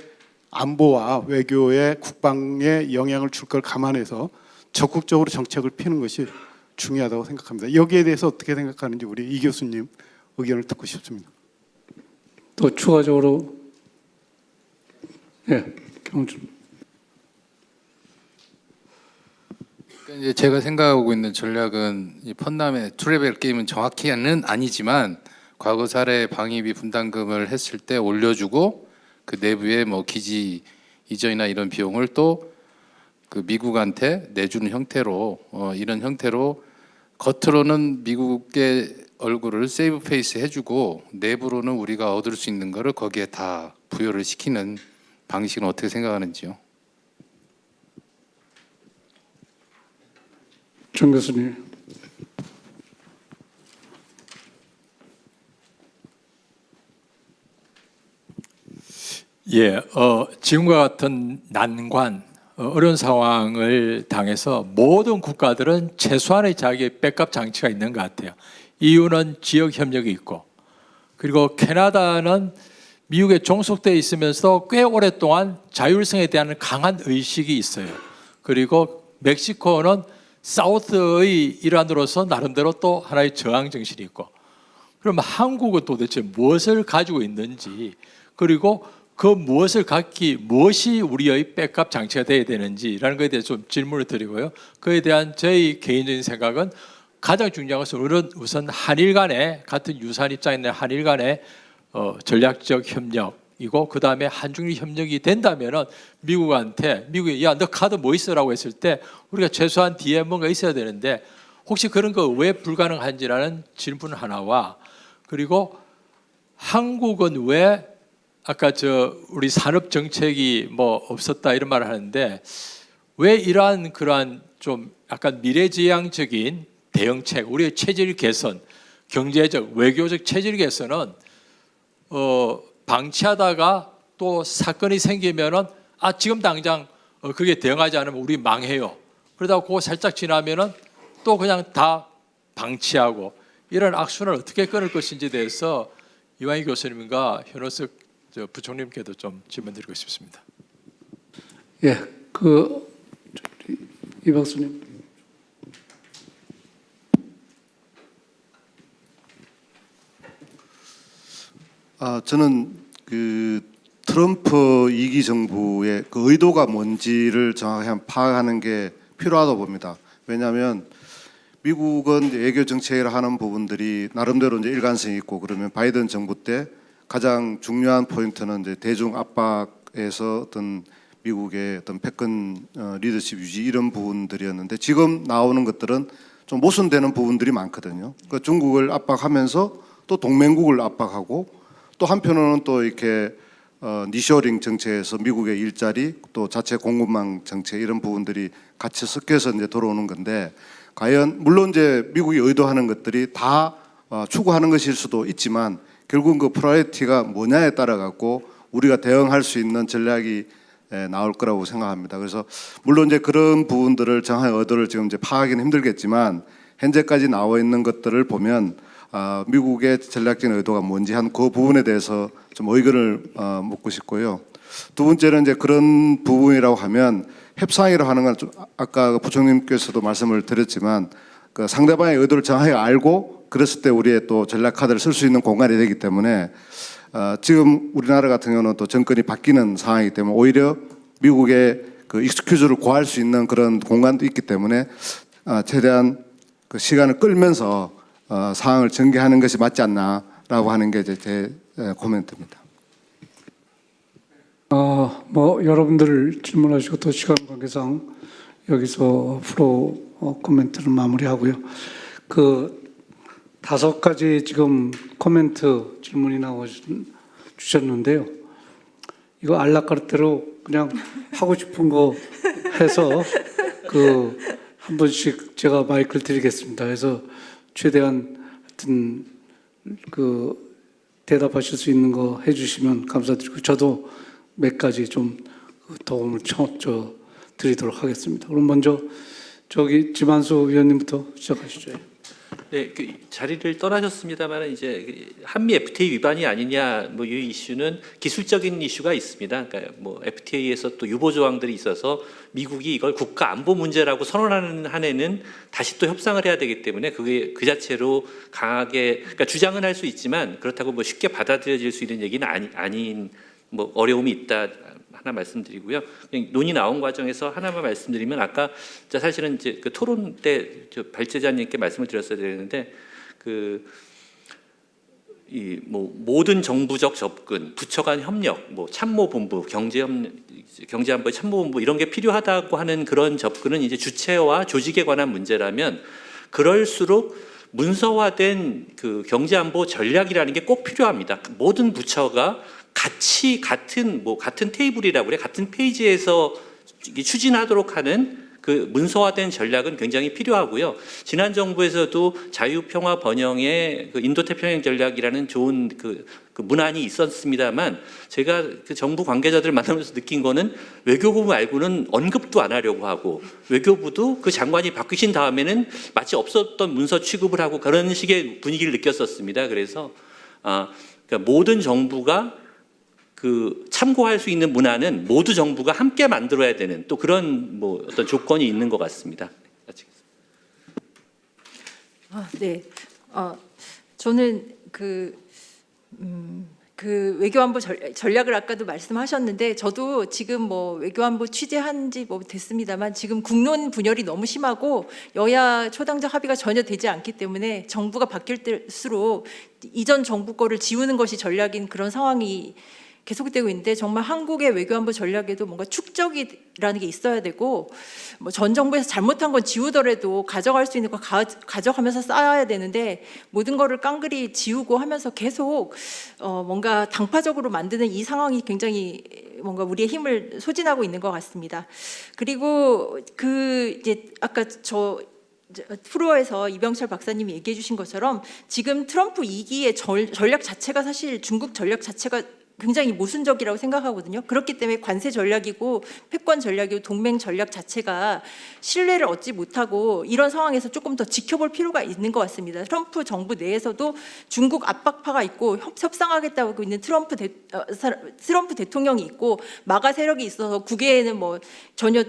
안보와 외교에 국방에 영향을 줄 걸 감안해서 적극적으로 정책을 피는 것이 중요하다고 생각합니다. 여기에 대해서 어떻게 생각하는지 우리 이 교수님 의견을 듣고 싶습니다. 또 추가적으로 예, 경준. 그러니까 이제 제가 생각하고 있는 전략은 이 펀남의 트래벨 게임은 정확히는 아니지만 과거 사례 방위비 분담금을 했을 때 올려주고 그 내부에 뭐 기지 이전이나 이런 비용을 또 그 미국한테 내주는 형태로 이런 형태로 겉으로는 미국의 얼굴을 세이브 페이스 해주고 내부로는 우리가 얻을 수 있는 거를 거기에 다 부여를 시키는 방식은 어떻게 생각하는지요? 정 교수님. 예, 지금과 같은 난관, 어려운 상황을 당해서 모든 국가들은 최소한의 자기의 백업 장치가 있는 것 같아요. 이유는 지역 협력이 있고, 그리고 캐나다는 미국에 종속되어 있으면서 꽤 오랫동안 자율성에 대한 강한 의식이 있어요. 그리고 멕시코는 사우스의 일환으로서 나름대로 또 하나의 저항 정신이 있고, 그럼 한국은 도대체 무엇을 가지고 있는지, 그리고 그 무엇이 우리의 백업 장치가 되어야 되는지라는 것에 대해서 좀 질문을 드리고요. 그에 대한 저희 개인적인 생각은 가장 중요한 것은 우선 한일 간의 같은 유사한 입장에 있는 한일 간의 전략적 협력이고, 그 다음에 한중일 협력이 된다면은 미국이 야, 너 카드 뭐 있어라고 했을 때 우리가 최소한 뒤에 뭔가 있어야 되는데 혹시 그런 거 왜 불가능한지라는 질문 하나와, 그리고 한국은 왜 아까 우리 산업 정책이 뭐 없었다 이런 말을 하는데 왜 이러한 그러한 좀 약간 미래지향적인 대응책, 우리의 체질 개선, 경제적, 외교적 체질 개선은 방치하다가 또 사건이 생기면은 지금 당장 그게 대응하지 않으면 우리 망해요. 그러다가 그거 살짝 지나면은 또 그냥 다 방치하고 이런 악순환을 어떻게 끊을 것인지에 대해서 이완희 교수님과 현호석 부총님께도 좀 질문드리고 싶습니다. 예, 이 박사님. 저는 그 트럼프 2기 정부의 그 의도가 뭔지를 정확히 파악하는 게 필요하다고 봅니다. 왜냐하면 미국은 이제 외교 정책을 하는 부분들이 나름대로 이제 일관성이 있고, 그러면 바이든 정부 때 가장 중요한 포인트는 이제 대중 압박에서 어떤 미국의 어떤 패권 리더십 유지 이런 부분들이었는데, 지금 나오는 것들은 좀 모순되는 부분들이 많거든요. 그러니까 중국을 압박하면서 또 동맹국을 압박하고, 또 한편으로는 또 이렇게 니쇼링 정책에서 미국의 일자리, 또 자체 공급망 정책 이런 부분들이 같이 섞여서 이제 들어오는 건데, 과연 물론 이제 미국이 의도하는 것들이 다 추구하는 것일 수도 있지만 결국은 그 프라이어티가 뭐냐에 따라 갖고 우리가 대응할 수 있는 전략이 나올 거라고 생각합니다. 그래서 물론 이제 그런 부분들을 정확한 의도를 지금 이제 파악하기는 힘들겠지만 현재까지 나와 있는 것들을 보면 미국의 전략적인 의도가 뭔지 한 그 부분에 대해서 좀 의견을 묻고 싶고요. 두 번째는 이제 그런 부분이라고 하면 협상이라고 하는 건 좀 아까 부총님께서도 말씀을 드렸지만 그 상대방의 의도를 정확하게 알고 그랬을 때 우리의 또 전략 카드를 쓸 수 있는 공간이 되기 때문에 지금 우리나라 같은 경우는 또 정권이 바뀌는 상황이기 때문에 오히려 미국의 그 익스큐즈를 구할 수 있는 그런 공간도 있기 때문에 최대한 그 시간을 끌면서 상황을 전개하는 것이 맞지 않나라고 하는 게 이제 제 코멘트입니다. 뭐 여러분들 질문하시고 또 시간 관계상 여기서 프로 코멘트를 마무리하고요. 그 5가지 지금 코멘트 질문이 주셨는데요. 이거 알라카르테로 그냥 하고 싶은 거 해서 한 번씩 제가 마이크를 드리겠습니다. 그래서 최대한 하여튼 대답하실 수 있는 거 해주시면 감사드리고 저도 몇 가지 좀 도움을 드리도록 하겠습니다. 그럼 먼저 지만수 위원님부터 시작하시죠. 네, 그 자리를 떠나셨습니다만 이제 그 한미 FTA 위반이 아니냐 뭐 이 이슈는 기술적인 이슈가 있습니다. 그러니까 뭐 FTA에서 또 유보 조항들이 있어서 미국이 이걸 국가 안보 문제라고 선언하는 한에는 다시 또 협상을 해야 되기 때문에 그게 그 자체로 강하게 그러니까 주장은 할 수 있지만 그렇다고 뭐 쉽게 받아들여질 수 있는 얘기는 아닌 뭐 어려움이 있다. 하나 말씀드리고요. 그냥 논의 나온 과정에서 하나만 말씀드리면 아까 사실은 이제 그 토론 때 발제자님께 말씀을 드렸어야 되는데 이 뭐 모든 정부적 접근, 부처 간 협력, 뭐 참모본부, 경제안보의 참모본부 이런 게 필요하다고 하는 그런 접근은 이제 주체와 조직에 관한 문제라면 그럴수록 문서화된 그 경제안보 전략이라는 게 꼭 필요합니다. 모든 부처가 같이 같은 테이블이라고 그래 같은 페이지에서 추진하도록 하는 그 문서화된 전략은 굉장히 필요하고요. 지난 정부에서도 자유평화 번영의 그 인도태평양 전략이라는 좋은 그 문안이 있었습니다만 제가 그 정부 관계자들 만나면서 느낀 거는 외교부 말고는 언급도 안 하려고 하고 외교부도 그 장관이 바뀌신 다음에는 마치 없었던 문서 취급을 하고 그런 식의 분위기를 느꼈었습니다. 그래서 그러니까 모든 정부가 그 참고할 수 있는 문화는 모두 정부가 함께 만들어야 되는 또 그런 뭐 어떤 조건이 있는 것 같습니다. 네, 저는 그 외교안보 전략을 아까도 말씀하셨는데 저도 지금 뭐 외교안보 취재한 지 뭐 됐습니다만 지금 국론 분열이 너무 심하고 여야 초당적 합의가 전혀 되지 않기 때문에 정부가 바뀔 때일수록 이전 정부 거를 지우는 것이 전략인 그런 상황이 계속되고 있는데 정말 한국의 외교안보 전략에도 뭔가 축적이라는 게 있어야 되고 뭐 전 정부에서 잘못한 건 지우더라도 가져갈 수 있는 거 가져가면서 쌓아야 되는데 모든 거를 깡그리 지우고 하면서 계속 뭔가 당파적으로 만드는 이 상황이 굉장히 뭔가 우리의 힘을 소진하고 있는 것 같습니다. 그리고 이제 아까 프로에서 이병철 박사님이 얘기해 주신 것처럼 지금 트럼프 2기의 전략 자체가 사실 중국 전략 자체가 굉장히 모순적이라고 생각하거든요. 그렇기 때문에 관세 전략이고 패권 전략이고 동맹 전략 자체가 신뢰를 얻지 못하고 이런 상황에서 조금 더 지켜볼 필요가 있는 것 같습니다. 트럼프 정부 내에서도 중국 압박파가 있고 협상하겠다고 하고 있는 트럼프 대통령이 있고 마가 세력이 있어서 국외에는 뭐 전혀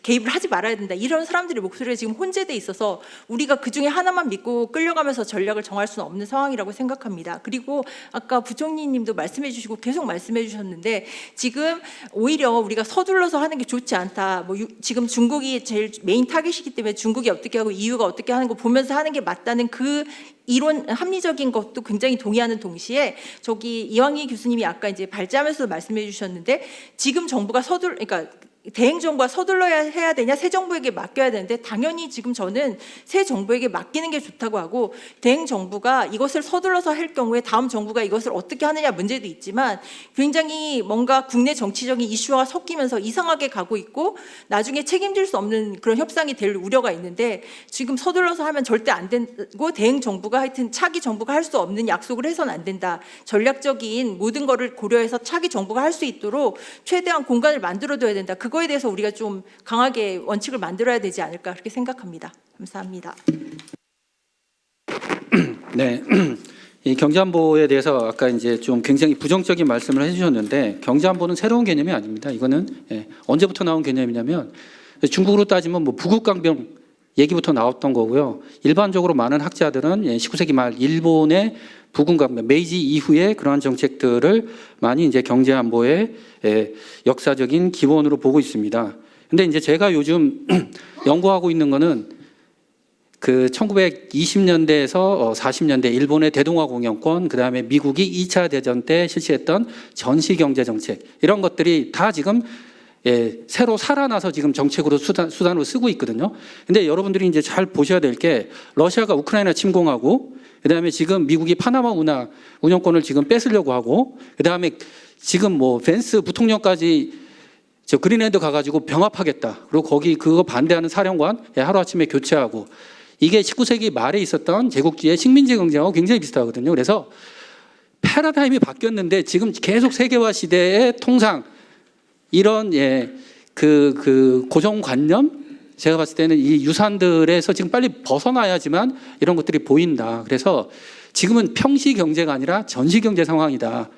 개입을 하지 말아야 된다. 이런 사람들의 목소리가 지금 혼재돼 있어서 우리가 그 중에 하나만 믿고 끌려가면서 전략을 정할 수는 없는 상황이라고 생각합니다. 그리고 아까 부총리님도 말씀해 주시고 계속 말씀해 주셨는데 지금 오히려 우리가 서둘러서 하는 게 좋지 않다. 뭐 지금 중국이 제일 메인 타겟이기 때문에 중국이 어떻게 하고 EU가 어떻게 하는 거 보면서 하는 게 맞다는 그 이론 합리적인 것도 굉장히 동의하는 동시에 이왕희 교수님이 아까 이제 발제하면서 말씀해 주셨는데 지금 정부가 그러니까 대행 정부가 서둘러야 해야 되냐 새 정부에게 맡겨야 되는데 당연히 지금 저는 새 정부에게 맡기는 게 좋다고 하고 대행 정부가 이것을 서둘러서 할 경우에 다음 정부가 이것을 어떻게 하느냐 문제도 있지만 굉장히 뭔가 국내 정치적인 이슈와 섞이면서 이상하게 가고 있고 나중에 책임질 수 없는 그런 협상이 될 우려가 있는데 지금 서둘러서 하면 절대 안 되고 대행 정부가 하여튼 차기 정부가 할 수 없는 약속을 해서는 안 된다. 전략적인 모든 거를 고려해서 차기 정부가 할 수 있도록 최대한 공간을 만들어둬야 된다. 그거에 대해서 우리가 좀 강하게 원칙을 만들어야 되지 않을까 그렇게 생각합니다. 감사합니다. 네, 이 경제안보에 대해서 아까 이제 좀 굉장히 부정적인 말씀을 해주셨는데 경제안보는 새로운 개념이 아닙니다. 이거는 언제부터 나온 개념이냐면 중국으로 따지면 뭐 부국강병 얘기부터 나왔던 거고요. 일반적으로 많은 학자들은 19세기 말 일본의 부군강병 메이지 이후에 그러한 정책들을 많이 이제 경제안보의 역사적인 기원으로 보고 있습니다. 근데 이제 제가 요즘 연구하고 있는 거는 그 1920년대에서 40년대 일본의 대동아 공영권, 그 다음에 미국이 2차 대전 때 실시했던 전시 경제 정책 이런 것들이 다 지금 새로 살아나서 지금 정책으로 수단으로 쓰고 있거든요. 근데 여러분들이 이제 잘 보셔야 될 게 러시아가 우크라이나 침공하고 그다음에 지금 미국이 파나마 운영권을 지금 뺏으려고 하고 그다음에 지금 뭐 벤스 부통령까지 저 그린랜드 가가지고 병합하겠다. 그리고 거기 그거 반대하는 사령관 하루아침에 교체하고 이게 19세기 말에 있었던 제국주의의 식민지 경쟁하고 굉장히 비슷하거든요. 그래서 패러다임이 바뀌었는데 지금 계속 세계화 시대의 통상 이런 그 고정관념 제가 봤을 때는 이 유산들에서 지금 빨리 벗어나야지만 이런 것들이 보인다. 그래서 지금은 평시 경제가 아니라 전시 경제 상황이다.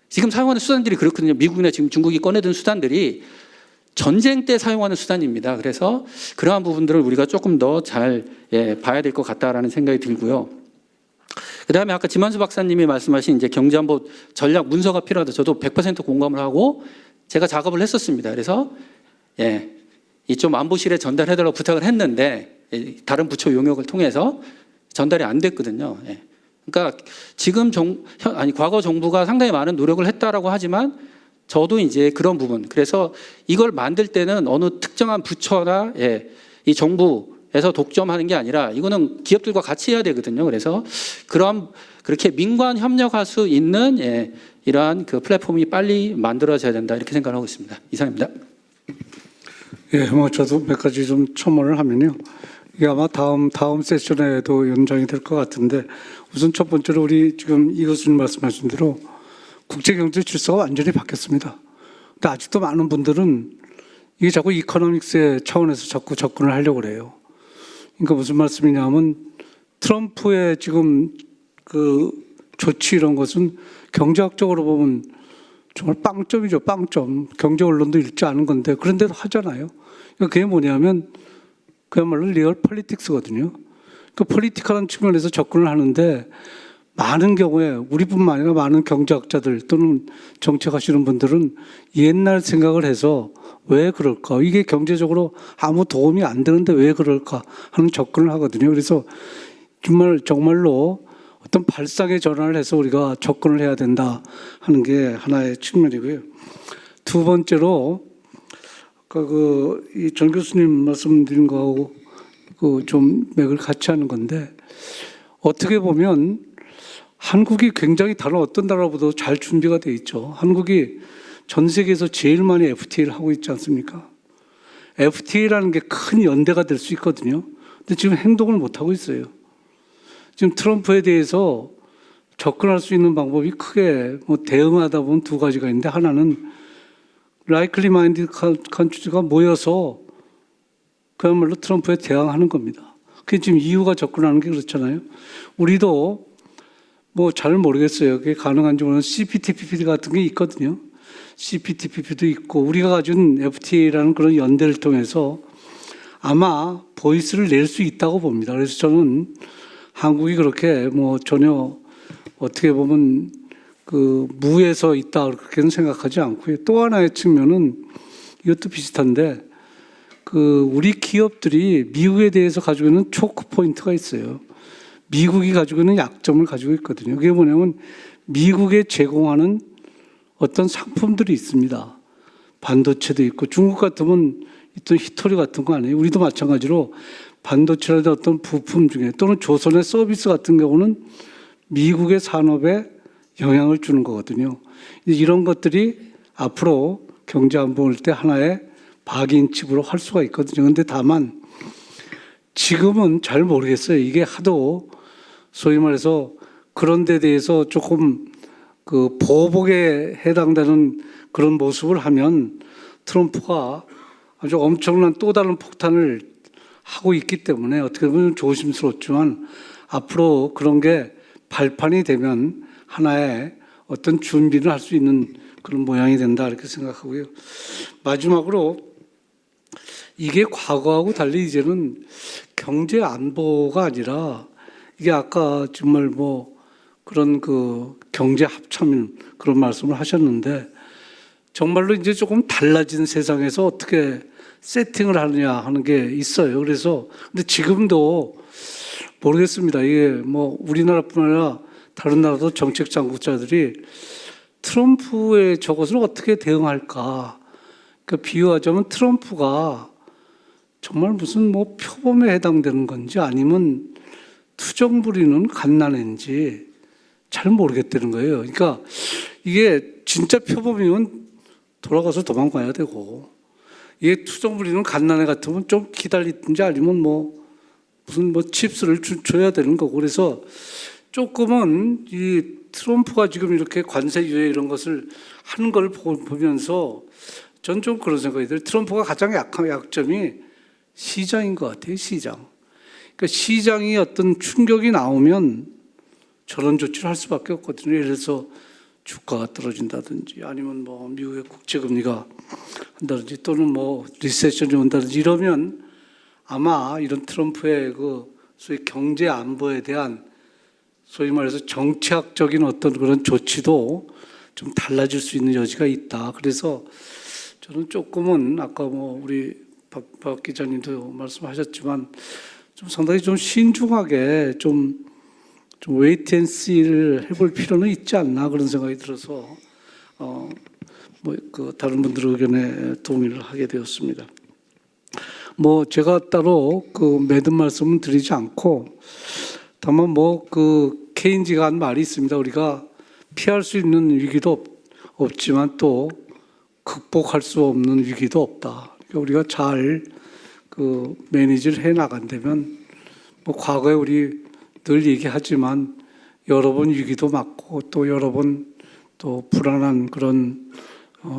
지금 사용하는 수단들이 그렇거든요. 미국이나 지금 중국이 꺼내든 수단들이 전쟁 때 사용하는 수단입니다. 그래서 그러한 부분들을 우리가 조금 더 잘 봐야 될 것 같다라는 생각이 들고요. 그다음에 아까 지만수 박사님이 말씀하신 이제 경제안보 전략 문서가 필요하다. 저도 100% 공감을 하고 제가 작업을 했었습니다. 그래서 이 좀 안보실에 전달해달라고 부탁을 했는데 다른 부처 용역을 통해서 전달이 안 됐거든요. 그러니까 지금 과거 정부가 상당히 많은 노력을 했다라고 하지만 저도 이제 그런 부분. 그래서 이걸 만들 때는 어느 특정한 부처나 이 정부에서 독점하는 게 아니라 이거는 기업들과 같이 해야 되거든요. 그래서 그렇게 민관 협력할 수 있는 이러한 그 플랫폼이 빨리 만들어져야 된다 이렇게 생각하고 있습니다. 이상입니다. 뭐 저도 몇 가지 좀 첨언을 하면요. 이게 아마 다음 세션에도 연장이 될 것 같은데 우선 첫 번째로 우리 지금 이 교수님 말씀하신 대로 국제경제 질서가 완전히 바뀌었습니다. 근데 아직도 많은 분들은 이게 자꾸 이코노믹스의 차원에서 자꾸 접근을 하려고 그래요. 그러니까 무슨 말씀이냐면 트럼프의 지금 그 조치 이런 것은 경제학적으로 보면 정말 빵점이죠. 빵점. 경제 언론도 읽지 않은 건데 그런데도 하잖아요. 그러니까 그게 뭐냐면 그야말로 리얼 폴리틱스거든요. 그 폴리티컬한 측면에서 접근을 하는데 많은 경우에 우리뿐만 아니라 많은 경제학자들 또는 정책하시는 분들은 옛날 생각을 해서 왜 그럴까? 이게 경제적으로 아무 도움이 안 되는데 왜 그럴까? 하는 접근을 하거든요. 그래서 정말로 어떤 발상의 전환을 해서 우리가 접근을 해야 된다 하는 게 하나의 측면이고요. 두 번째로 이 전 교수님 말씀드린 거하고 좀 맥을 같이 하는 건데 어떻게 보면 한국이 굉장히 다른 어떤 나라보다 잘 준비가 돼 있죠. 한국이 전 세계에서 제일 많이 FTA를 하고 있지 않습니까? FTA라는 게 큰 연대가 될 수 있거든요. 근데 지금 행동을 못 하고 있어요. 지금 트럼프에 대해서 접근할 수 있는 방법이 크게 대응하다 보면 두 가지가 있는데 하나는 likely minded country가 모여서 그야말로 트럼프에 대항하는 겁니다. 그게 지금 EU가 접근하는 게 그렇잖아요. 우리도 잘 모르겠어요. 그게 가능한지 모르는 CPTPP 같은 게 있거든요. CPTPP도 있고 우리가 가진 FTA라는 그런 연대를 통해서 아마 보이스를 낼 수 있다고 봅니다. 그래서 저는 한국이 그렇게 전혀 어떻게 보면 무에서 있다 그렇게는 생각하지 않고요. 또 하나의 측면은 이것도 비슷한데 우리 기업들이 미국에 대해서 가지고 있는 초크 포인트가 있어요. 미국이 가지고 있는 약점을 가지고 있거든요. 그게 뭐냐면 미국에 제공하는 어떤 상품들이 있습니다. 반도체도 있고 중국 같으면 어떤 히토리 같은 거 아니에요. 우리도 마찬가지로 반도체라든 어떤 부품 중에 또는 조선의 서비스 같은 경우는 미국의 산업에 영향을 주는 거거든요. 이런 것들이 앞으로 경제 안보할 때 하나의 박인칩으로 할 수가 있거든요. 그런데 다만 지금은 잘 모르겠어요. 이게 하도 소위 말해서 그런 데 대해서 조금 보복에 해당되는 그런 모습을 하면 트럼프가 아주 엄청난 또 다른 폭탄을 하고 있기 때문에 어떻게 보면 조심스럽지만 앞으로 그런 게 발판이 되면 하나의 어떤 준비를 할 수 있는 그런 모양이 된다 이렇게 생각하고요. 마지막으로 이게 과거하고 달리 이제는 경제 안보가 아니라 이게 아까 정말 그런 경제 합참 그런 말씀을 하셨는데 정말로 이제 조금 달라진 세상에서 어떻게 세팅을 하느냐 하는 게 있어요. 그래서 근데 지금도 모르겠습니다. 이게 우리나라뿐 아니라 다른 나라도 정책 당국자들이 트럼프의 저것을 어떻게 대응할까? 그러니까 비유하자면 트럼프가 정말 무슨 표범에 해당되는 건지 아니면 투정 부리는 갓난애인지 잘 모르겠다는 거예요. 그러니까 이게 진짜 표범이면 돌아가서 도망가야 되고 이게 투정 부리는 갓난애 같으면 좀 기다리든지 아니면 무슨 칩스를 줘야 되는 거고 그래서 조금은 이 트럼프가 지금 이렇게 관세 유예 이런 것을 하는 걸 보면서 전 좀 그런 생각이 들어요. 트럼프가 가장 약점이 시장인 것 같아요. 시장. 그러니까 시장이 어떤 충격이 나오면 저런 조치를 할 수밖에 없거든요. 예를 들어서 주가가 떨어진다든지 아니면 뭐 미국의 국제금리가 한다든지 또는 뭐 리세션이 온다든지 이러면 아마 이런 트럼프의 그 소위 경제 안보에 대한 소위 말해서 정치학적인 어떤 그런 조치도 좀 달라질 수 있는 여지가 있다. 그래서 저는 조금은 아까 뭐 우리 박 기자님도 말씀하셨지만 좀 상당히 좀 신중하게 좀 웨이트 앤 씨를 해볼 필요는 있지 않나 그런 생각이 들어서 뭐 그 다른 분들 의견에 동의를 하게 되었습니다. 뭐 제가 따로 그 매듭 말씀은 드리지 않고 다만 뭐 그 케인즈가 한 말이 있습니다. 우리가 피할 수 있는 위기도 없지만 또 극복할 수 없는 위기도 없다. 그러니까 우리가 잘 그 매니지를 해 나간다면 뭐 과거에 우리 늘 얘기하지만 여러 번 위기도 맞고 또 여러 번 또 불안한 그런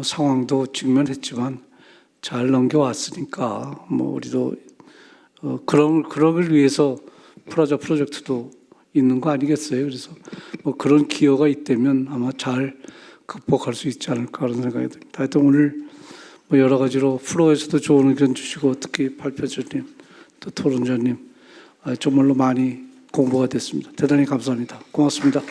상황도 직면했지만 잘 넘겨왔으니까 뭐 우리도 그러기 위해서 프라자 프로젝트도 있는 거 아니겠어요? 그래서 뭐 그런 기여가 있다면 아마 잘 극복할 수 있지 않을까 그런 생각이 듭니다. 하여튼 오늘 뭐 여러 가지로 플로어에서도 좋은 의견 주시고 특히 발표자님 또 토론자님 정말로 많이 공부가 됐습니다. 대단히 감사합니다. 고맙습니다.